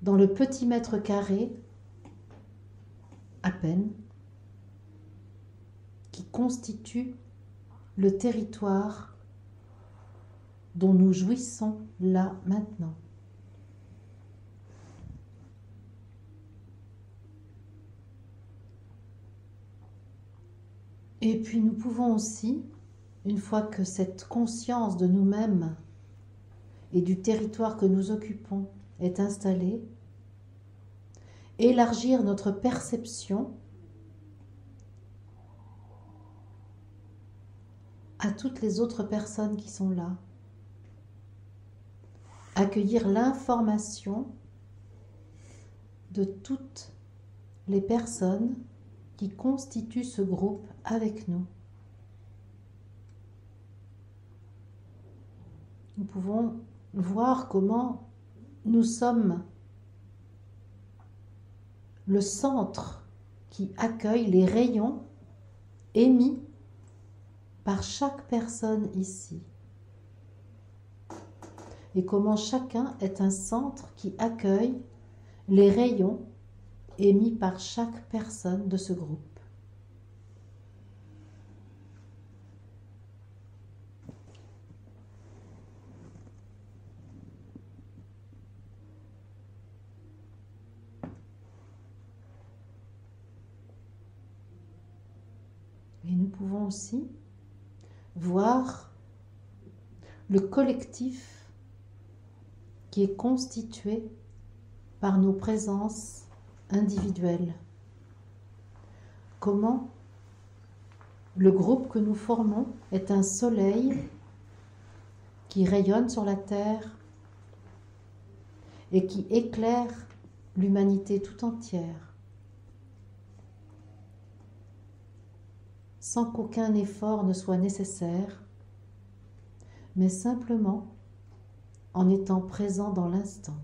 dans le petit mètre carré, à peine, qui constitue le territoire dont nous jouissons là maintenant. Et puis nous pouvons aussi, une fois que cette conscience de nous-mêmes et du territoire que nous occupons est installée, élargir notre perception à toutes les autres personnes qui sont là. Accueillir l'information de toutes les personnes qui constituent ce groupe avec nous. Nous pouvons voir comment nous sommes le centre qui accueille les rayons émis par chaque personne ici. Et comment chacun est un centre qui accueille les rayons émis par chaque personne de ce groupe. Et nous pouvons aussi voir le collectif qui est constitué par nos présences individuelles. Comment le groupe que nous formons est un soleil qui rayonne sur la terre et qui éclaire l'humanité tout entière, sans qu'aucun effort ne soit nécessaire, mais simplement en étant présent dans l'instant.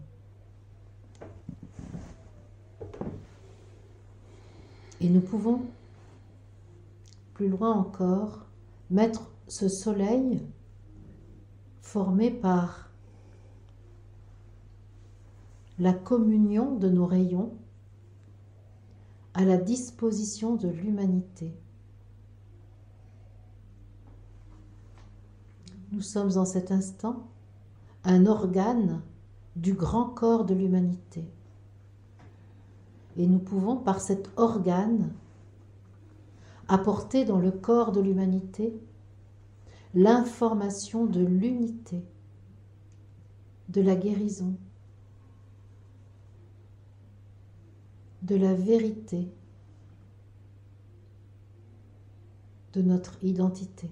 Et nous pouvons, plus loin encore, mettre ce soleil formé par la communion de nos rayons à la disposition de l'humanité. Nous sommes en cet instant un organe du grand corps de l'humanité. Et nous pouvons, par cet organe, apporter dans le corps de l'humanité l'information de l'unité, de la guérison, de la vérité, de notre identité.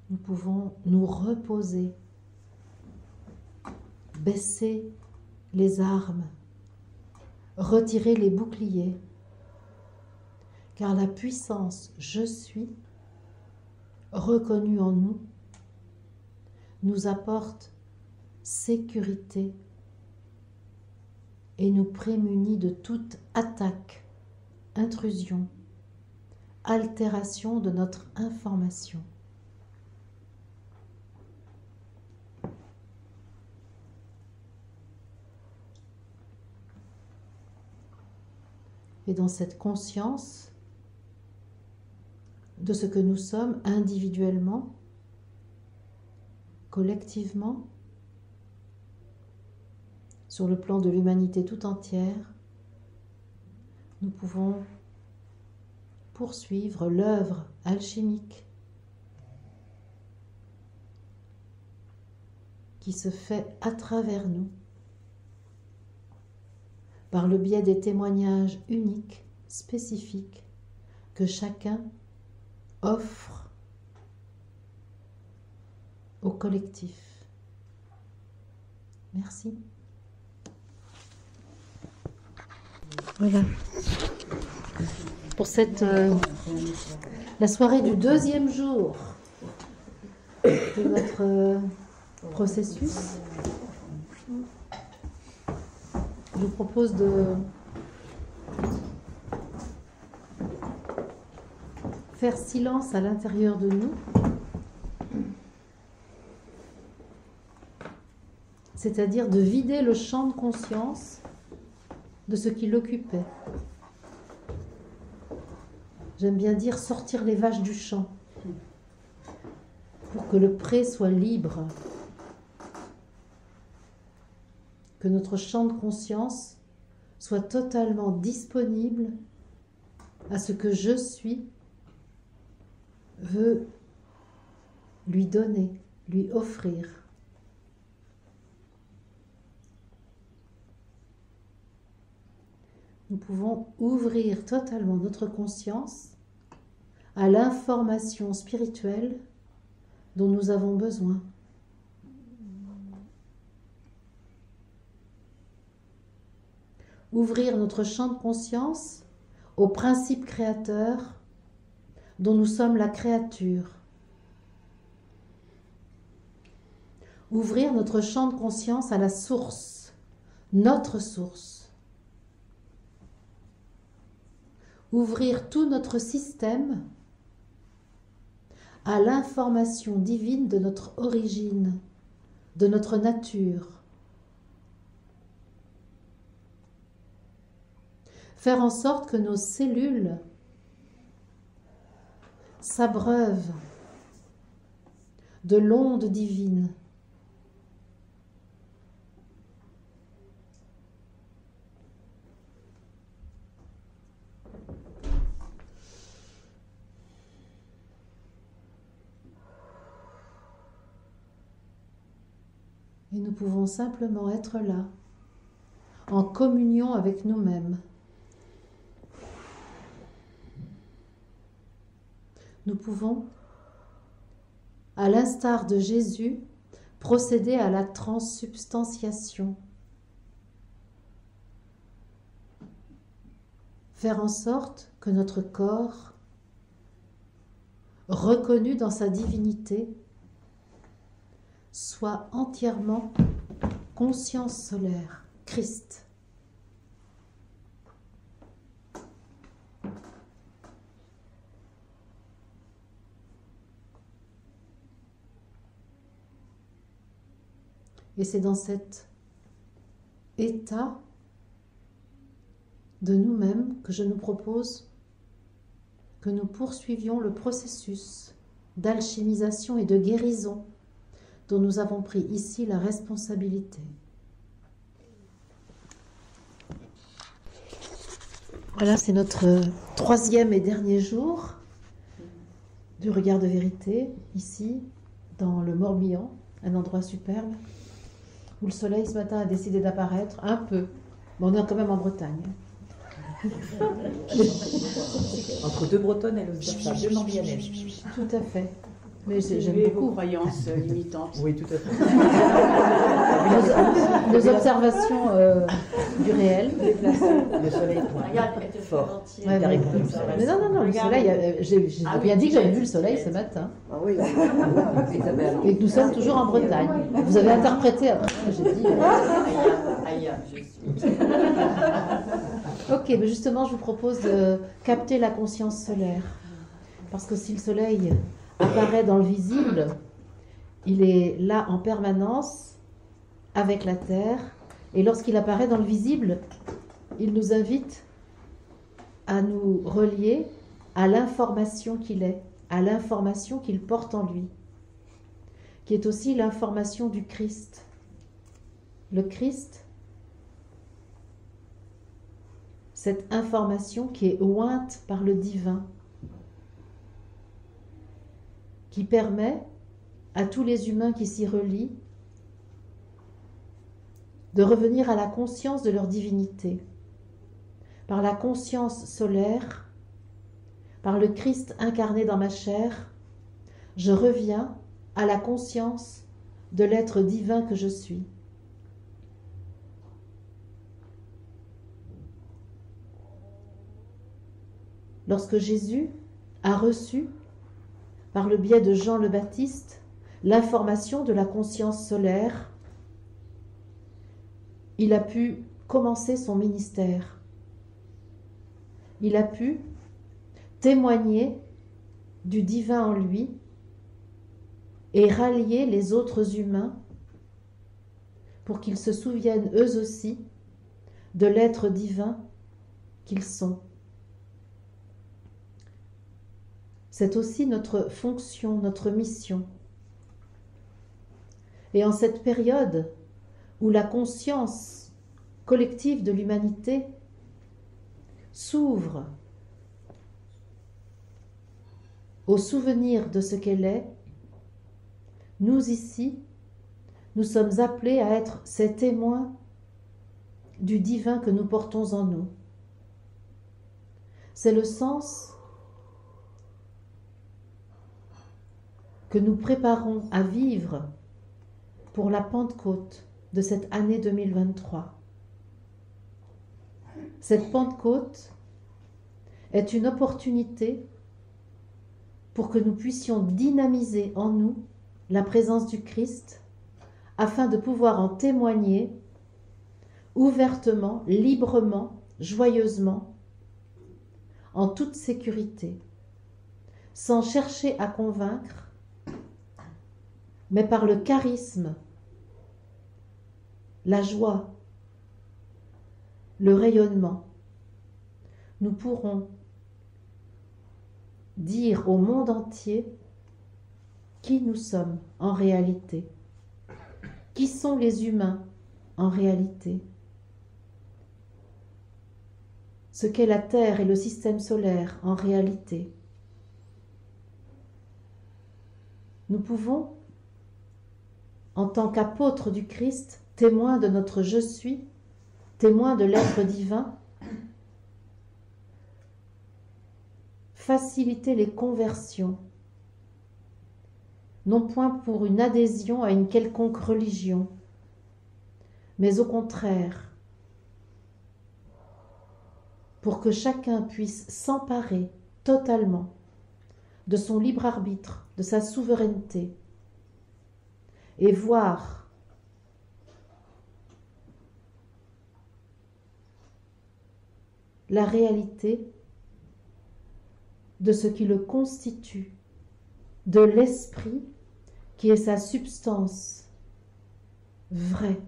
Nous pouvons nous reposer, baisser les armes, retirer les boucliers, car la puissance « Je suis » reconnue en nous nous apporte sécurité et nous prémunit de toute attaque, intrusion, altération de notre information. Et dans cette conscience de ce que nous sommes individuellement, collectivement, sur le plan de l'humanité tout entière, nous pouvons poursuivre l'œuvre alchimique qui se fait à travers nous, par le biais des témoignages uniques, spécifiques, que chacun offre au collectif. Merci. Voilà. Pour cette la soirée du deuxième jour de notre processus, je vous propose de faire silence à l'intérieur de nous, c'est-à-dire de vider le champ de conscience de ce qui l'occupait. J'aime bien dire sortir les vaches du champ pour que le pré soit libre, que notre champ de conscience soit totalement disponible à ce que je suis veut lui donner, lui offrir. Nous pouvons ouvrir totalement notre conscience à l'information spirituelle dont nous avons besoin. Ouvrir notre champ de conscience au principe créateur dont nous sommes la créature. Ouvrir notre champ de conscience à la source, notre source. Ouvrir tout notre système à l'information divine de notre origine, de notre nature. Faire en sorte que nos cellules s'abreuvent de l'onde divine. Et nous pouvons simplement être là, en communion avec nous-mêmes. Nous pouvons, à l'instar de Jésus, procéder à la transsubstantiation. Faire en sorte que notre corps, reconnu dans sa divinité, soit entièrement conscience solaire, Christ. Et c'est dans cet état de nous-mêmes que je nous propose que nous poursuivions le processus d'alchimisation et de guérison dont nous avons pris ici la responsabilité. Voilà, c'est notre troisième et dernier jour du regard de vérité, ici, dans le Morbihan, un endroit superbe, où le soleil ce matin a décidé d'apparaître un peu. Mais on est quand même en Bretagne. Entre deux Bretonnes, elle ose dire ça, deux Morbihanaises. Tout à fait. Mais j'aime vos beaucoup. croyances limitantes. Oui, tout à fait. Nos observations du réel. Le soleil Regarde, elle te fait fort. mentir. Ouais, T'as ouais. répondu ça. Mais non, le soleil, j'ai Ah bien oui, dit que j'avais tu vu le l'as soleil dit. ce matin. Ah oui, Isabelle. Et que nous sommes toujours en Bretagne. Vous avez interprété après ce que j'ai dit. Aïe, je suis. Ok, mais justement, je vous propose de capter la conscience solaire. Parce que si le soleil apparaît dans le visible, il est là en permanence avec la Terre. Et lorsqu'il apparaît dans le visible, il nous invite à nous relier à l'information qu'il est, à l'information qu'il porte en lui, qui est aussi l'information du Christ. Le Christ, cette information qui est ointe par le divin, qui permet à tous les humains qui s'y relient de revenir à la conscience de leur divinité, par la conscience solaire, par le Christ incarné dans ma chair, je reviens à la conscience de l'être divin que je suis. Lorsque Jésus a reçu, par le biais de Jean le Baptiste, l'information de la conscience solaire, il a pu commencer son ministère. Il a pu témoigner du divin en lui et rallier les autres humains pour qu'ils se souviennent eux aussi de l'être divin qu'ils sont. C'est aussi notre fonction, notre mission. Et en cette période où la conscience collective de l'humanité s'ouvre au souvenir de ce qu'elle est, nous ici, nous sommes appelés à être ces témoins du divin que nous portons en nous. C'est le sens que nous préparons à vivre pour la Pentecôte de cette année 2023. Cette Pentecôte est une opportunité pour que nous puissions dynamiser en nous la présence du Christ afin de pouvoir en témoigner ouvertement, librement, joyeusement, en toute sécurité, sans chercher à convaincre, mais par le charisme, la joie, le rayonnement, nous pourrons dire au monde entier qui nous sommes en réalité, qui sont les humains en réalité, ce qu'est la Terre et le système solaire en réalité. Nous pouvons, en tant qu'apôtres du Christ, témoins de notre je suis, témoins de l'être divin, faciliter les conversions, non point pour une adhésion à une quelconque religion, mais au contraire, pour que chacun puisse s'emparer totalement de son libre arbitre, de sa souveraineté, et voir la réalité de ce qui le constitue, de l'esprit qui est sa substance vraie.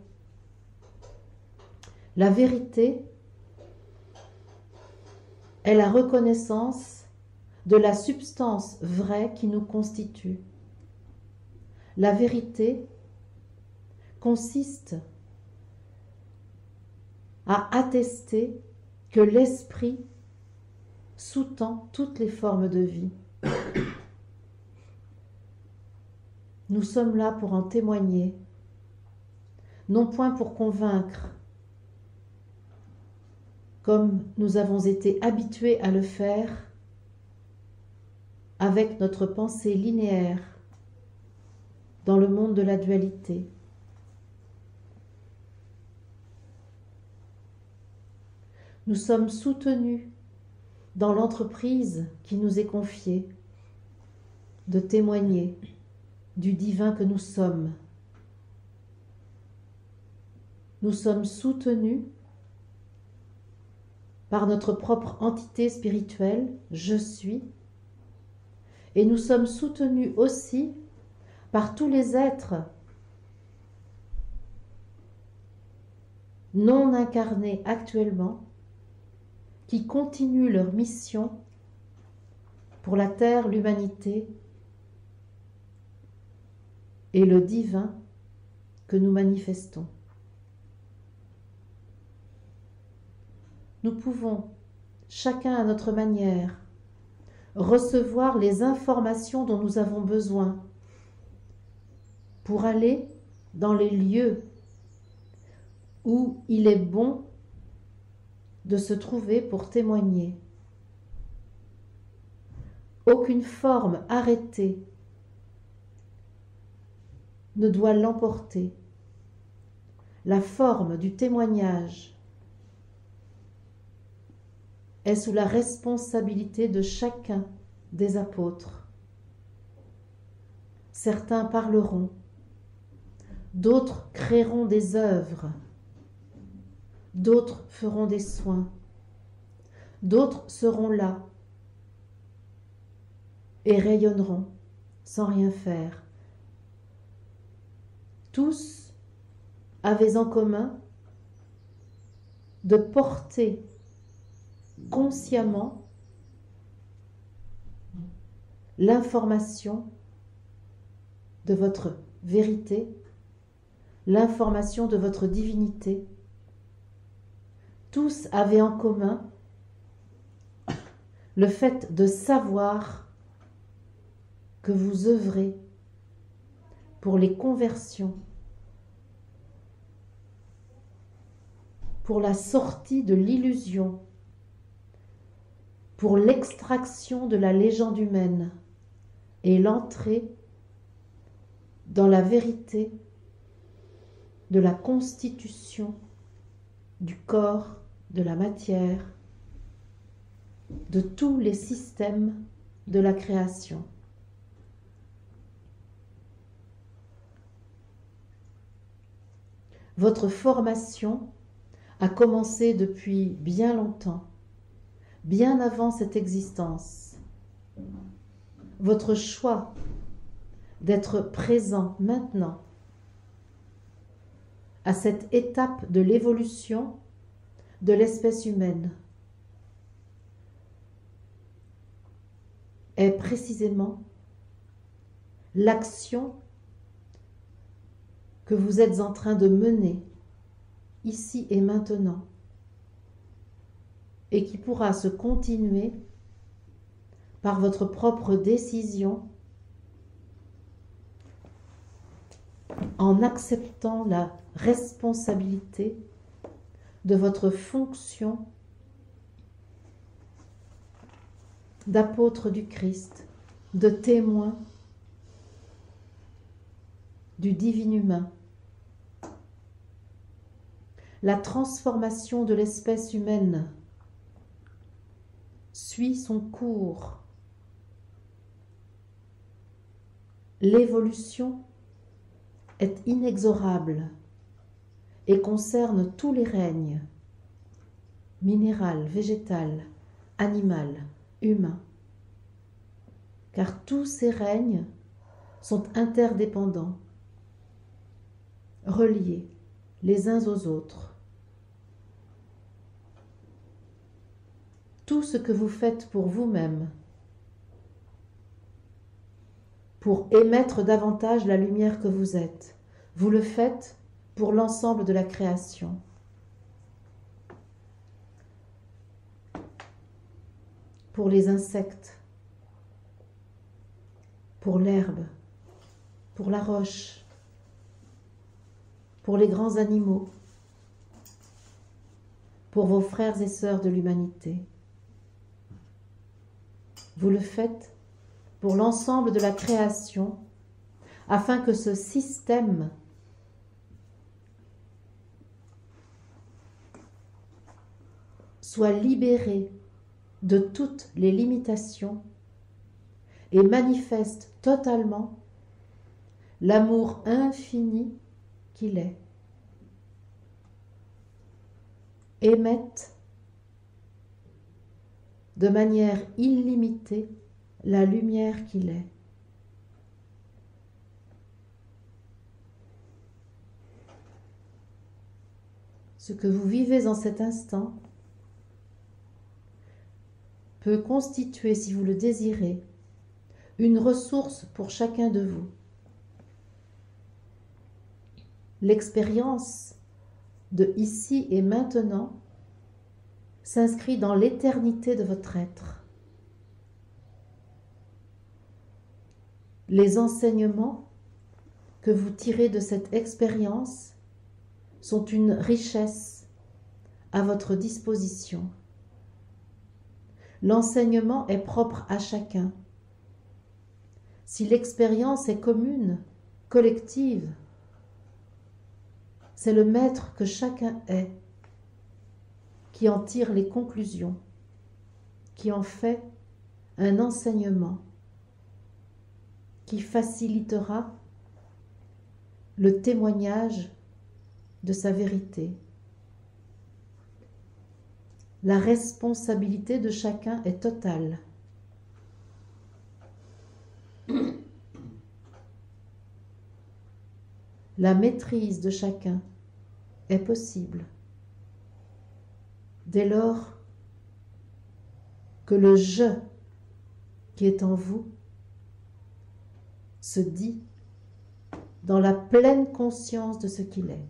La vérité est la reconnaissance de la substance vraie qui nous constitue. La vérité consiste à attester que l'esprit sous-tend toutes les formes de vie. Nous sommes là pour en témoigner, non point pour convaincre, comme nous avons été habitués à le faire avec notre pensée linéaire dans le monde de la dualité. Nous sommes soutenus dans l'entreprise qui nous est confiée de témoigner du divin que nous sommes. Nous sommes soutenus par notre propre entité spirituelle, je suis, et nous sommes soutenus aussi par tous les êtres non incarnés actuellement qui continuent leur mission pour la terre, l'humanité et le divin que nous manifestons. Nous pouvons, chacun à notre manière, recevoir les informations dont nous avons besoin pour aller dans les lieux où il est bon de se trouver pour témoigner. Aucune forme arrêtée ne doit l'emporter. La forme du témoignage est sous la responsabilité de chacun des apôtres. Certains parleront, d'autres créeront des œuvres, d'autres feront des soins, d'autres seront là et rayonneront sans rien faire. Tous avaient en commun de porter consciemment l'information de votre vérité, l'information de votre divinité. Tous avaient en commun le fait de savoir que vous œuvrez pour les conversions, pour la sortie de l'illusion, pour l'extraction de la légende humaine et l'entrée dans la vérité de la constitution du corps, de la matière, de tous les systèmes de la création. Votre formation a commencé depuis bien longtemps, bien avant cette existence. Votre choix d'être présent maintenant à cette étape de l'évolution de l'espèce humaine est précisément l'action que vous êtes en train de mener ici et maintenant et qui pourra se continuer par votre propre décision en acceptant la responsabilité de votre fonction d'apôtre du Christ, de témoin du divin humain. La transformation de l'espèce humaine suit son cours. L'évolution est inexorable et concerne tous les règnes, minéral, végétal, animal, humain, car tous ces règnes sont interdépendants, reliés les uns aux autres. Tout ce que vous faites pour vous-même pour émettre davantage la lumière que vous êtes. Vous le faites pour l'ensemble de la création. Pour les insectes, pour l'herbe, pour la roche, pour les grands animaux, pour vos frères et sœurs de l'humanité. Vous le faites pour l'ensemble de la création, afin que ce système soit libéré de toutes les limitations et manifeste totalement l'amour infini qu'il est. Émette de manière illimitée la lumière qu'il est. Ce que vous vivez en cet instant peut constituer, si vous le désirez, une ressource pour chacun de vous. L'expérience de ici et maintenant s'inscrit dans l'éternité de votre être. Les enseignements que vous tirez de cette expérience sont une richesse à votre disposition. L'enseignement est propre à chacun. Si l'expérience est commune, collective, c'est le maître que chacun est qui en tire les conclusions, qui en fait un enseignement qui facilitera le témoignage de sa vérité. La responsabilité de chacun est totale. La maîtrise de chacun est possible dès lors que le « je » qui est en vous se dit dans la pleine conscience de ce qu'il est.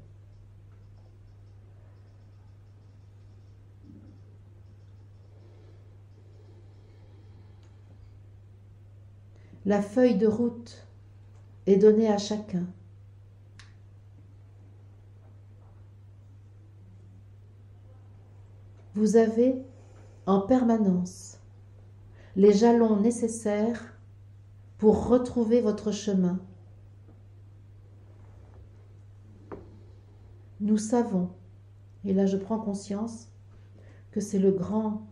La feuille de route est donnée à chacun. Vous avez en permanence les jalons nécessaires pour retrouver votre chemin. Nous savons, et là je prends conscience, que c'est le grand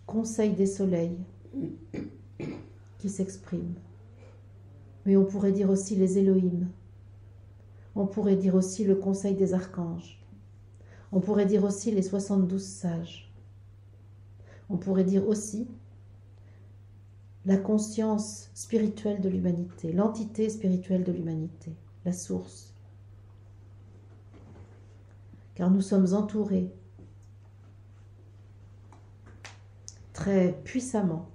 conseil des soleils qui s'exprime. Mais on pourrait dire aussi les Elohim. On pourrait dire aussi le conseil des archanges. On pourrait dire aussi les 72 sages. On pourrait dire aussi la conscience spirituelle de l'humanité, l'entité spirituelle de l'humanité, la source. Car nous sommes entourés très puissamment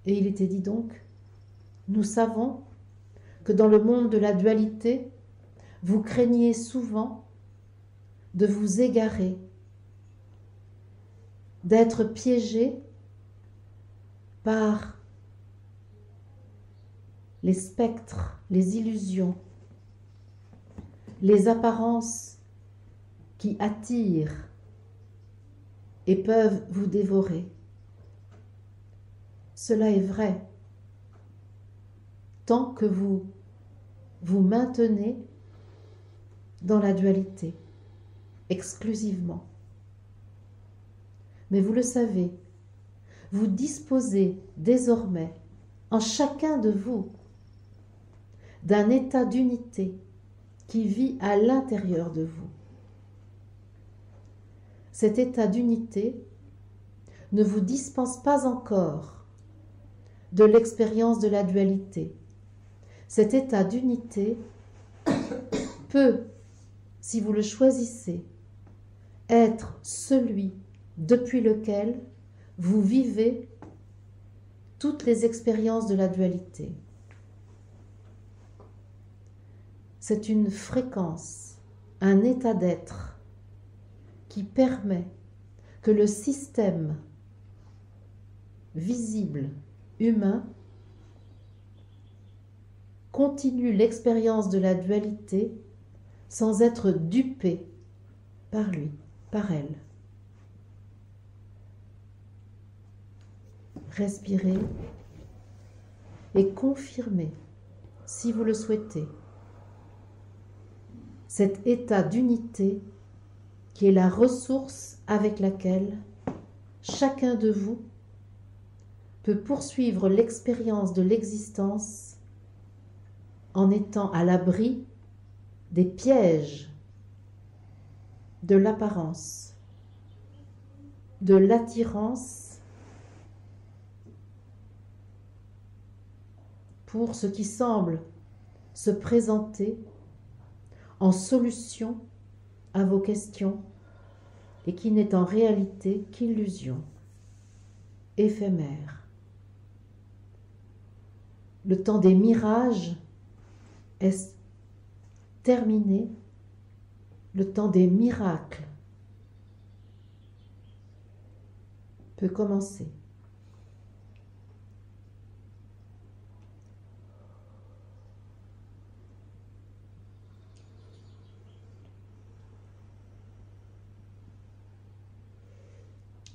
et il était dit donc, nous savons que dans le monde de la dualité, vous craignez souvent de vous égarer, d'être piégé par les spectres, les illusions, les apparences qui attirent et peuvent vous dévorer. Cela est vrai tant que vous vous maintenez dans la dualité, exclusivement. Mais vous le savez, vous disposez désormais, en chacun de vous, d'un état d'unité qui vit à l'intérieur de vous. Cet état d'unité ne vous dispense pas encore de l'expérience de la dualité. Cet état d'unité peut, si vous le choisissez, être celui depuis lequel vous vivez toutes les expériences de la dualité. C'est une fréquence, un état d'être qui permet que le système visible humain continue l'expérience de la dualité sans être dupé par lui, par elle. Respirez et confirmez, si vous le souhaitez, cet état d'unité qui est la ressource avec laquelle chacun de vous peut poursuivre l'expérience de l'existence en étant à l'abri des pièges de l'apparence, de l'attirance pour ce qui semble se présenter en solution à vos questions et qui n'est en réalité qu'illusion, éphémère. Le temps des mirages est terminé, le temps des miracles peut commencer.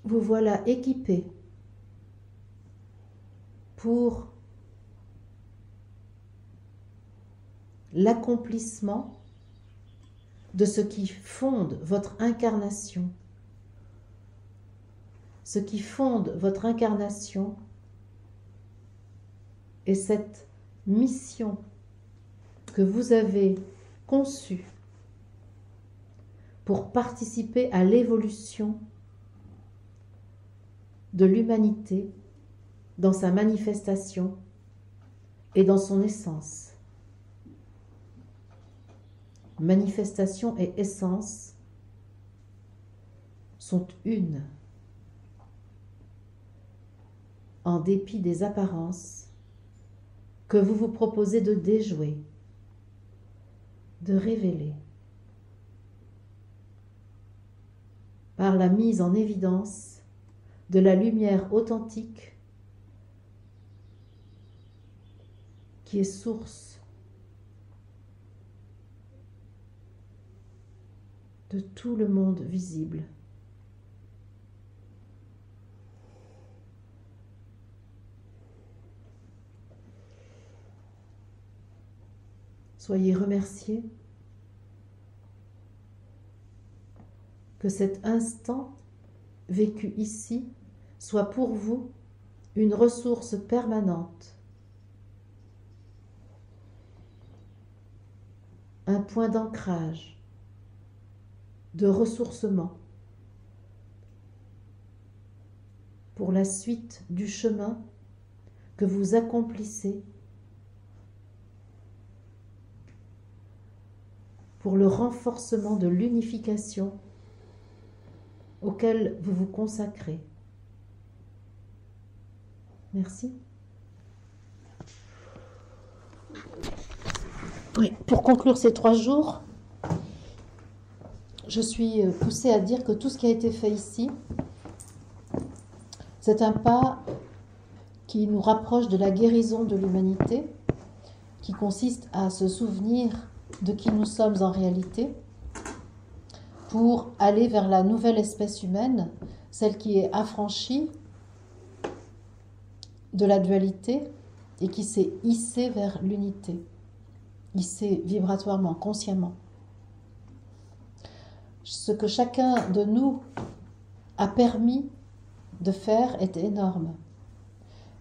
Vous voilà équipé pour l'accomplissement de ce qui fonde votre incarnation. Ce qui fonde votre incarnation est cette mission que vous avez conçue pour participer à l'évolution de l'humanité dans sa manifestation et dans son essence. Manifestation et essence sont une, en dépit des apparences que vous vous proposez de déjouer, de révéler, par la mise en évidence de la lumière authentique qui est source de tout le monde visible. Soyez remerciés que cet instant vécu ici soit pour vous une ressource permanente, un point d'ancrage, de ressourcement pour la suite du chemin que vous accomplissez, pour le renforcement de l'unification auquel vous vous consacrez. Merci. Oui, pour conclure ces 3 jours, je suis poussée à dire que tout ce qui a été fait ici, c'est un pas qui nous rapproche de la guérison de l'humanité, qui consiste à se souvenir de qui nous sommes en réalité, pour aller vers la nouvelle espèce humaine, celle qui est affranchie de la dualité et qui s'est hissée vers l'unité, hissée vibratoirement, consciemment. Ce que chacun de nous a permis de faire est énorme,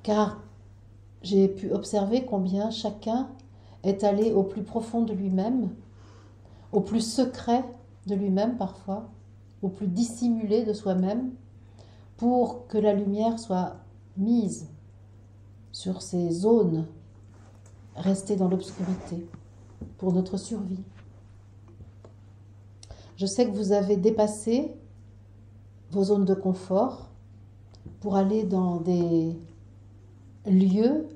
car j'ai pu observer combien chacun est allé au plus profond de lui-même, au plus secret de lui-même parfois, au plus dissimulé de soi-même, pour que la lumière soit mise sur ces zones restées dans l'obscurité, pour notre survie. Je sais que vous avez dépassé vos zones de confort, pour aller dans des lieux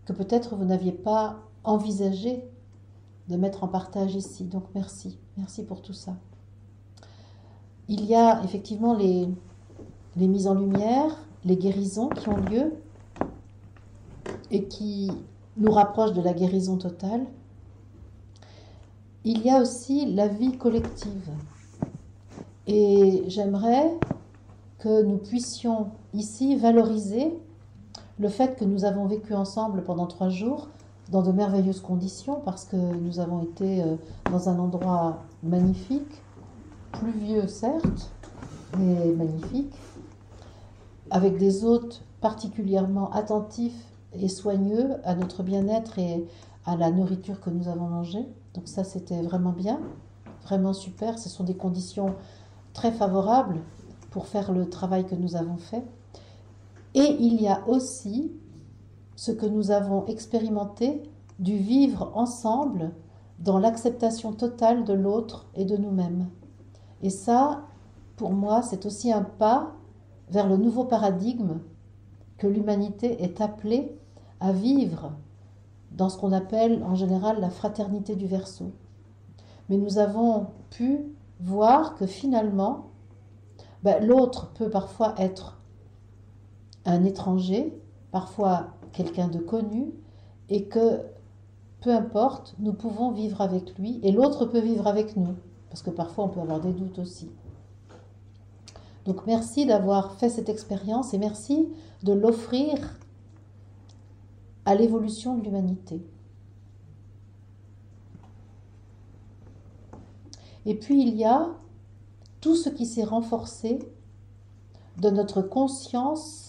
que peut-être vous n'aviez pas envisagé de mettre en partage ici. Donc merci, merci pour tout ça. Il y a effectivement les mises en lumière, les guérisons qui ont lieu et qui nous rapprochent de la guérison totale. Il y a aussi la vie collective. Et j'aimerais que nous puissions ici valoriser le fait que nous avons vécu ensemble pendant 3 jours dans de merveilleuses conditions, parce que nous avons été dans un endroit magnifique, pluvieux certes, mais magnifique, avec des hôtes particulièrement attentifs et soigneux à notre bien-être et à la nourriture que nous avons mangée. Donc ça, c'était vraiment bien, vraiment super. Ce sont des conditions très favorables pour faire le travail que nous avons fait. Et il y a aussi ce que nous avons expérimenté du vivre ensemble dans l'acceptation totale de l'autre et de nous-mêmes. Et ça, pour moi, c'est aussi un pas vers le nouveau paradigme que l'humanité est appelée à vivre dans ce qu'on appelle en général la fraternité du Verseau. Mais nous avons pu voir que finalement, l'autre peut parfois être un étranger, parfois quelqu'un de connu, et que peu importe, nous pouvons vivre avec lui et l'autre peut vivre avec nous, parce que parfois on peut avoir des doutes aussi. Donc merci d'avoir fait cette expérience et merci de l'offrir à l'évolution de l'humanité. Et puis il y a tout ce qui s'est renforcé de notre conscience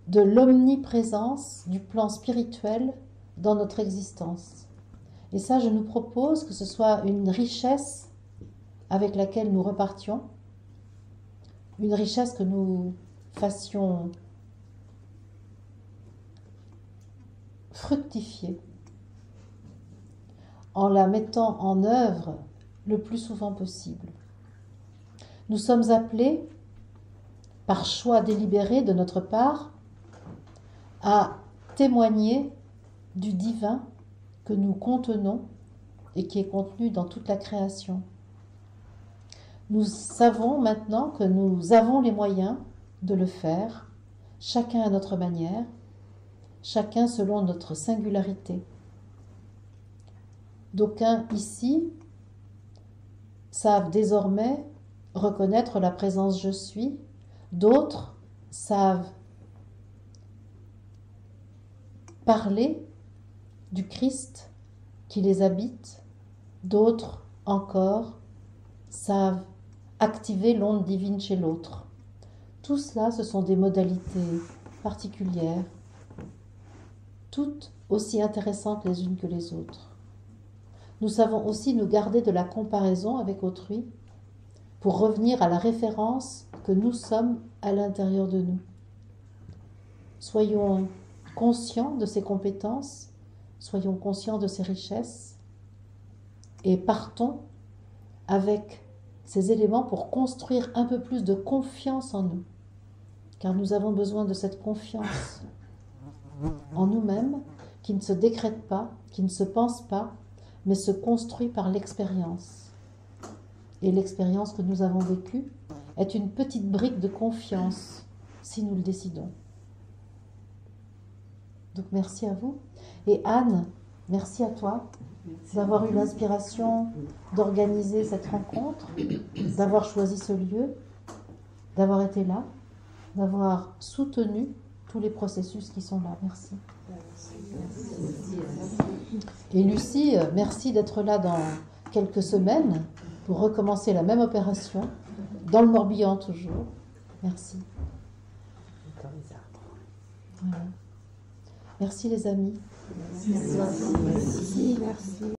de l'omniprésence du plan spirituel dans notre existence. Et ça, je nous propose que ce soit une richesse avec laquelle nous repartions, une richesse que nous fassions fructifier en la mettant en œuvre le plus souvent possible. Nous sommes appelés, par choix délibéré de notre part, à témoigner du divin que nous contenons et qui est contenu dans toute la création. Nous savons maintenant que nous avons les moyens de le faire, chacun à notre manière, chacun selon notre singularité. D'aucuns ici savent désormais reconnaître la présence je suis, d'autres savent parler du Christ qui les habite, d'autres encore savent activer l'onde divine chez l'autre. Tout cela, ce sont des modalités particulières, toutes aussi intéressantes les unes que les autres. Nous savons aussi nous garder de la comparaison avec autrui pour revenir à la référence que nous sommes à l'intérieur de nous. Soyons conscients de ces compétences, soyons conscients de ces richesses et partons avec ces éléments pour construire un peu plus de confiance en nous, car nous avons besoin de cette confiance en nous-mêmes qui ne se décrète pas, qui ne se pense pas, mais se construit par l'expérience. Et l'expérience que nous avons vécue est une petite brique de confiance, si nous le décidons. Donc merci à vous. Et Anne, merci à toi d'avoir eu l'inspiration d'organiser cette rencontre, d'avoir choisi ce lieu, d'avoir été là, d'avoir soutenu tous les processus qui sont là. Merci. Et Lucie, merci d'être là dans quelques semaines pour recommencer la même opération, dans le Morbihan toujours. Merci. Voilà. Merci les amis. Merci.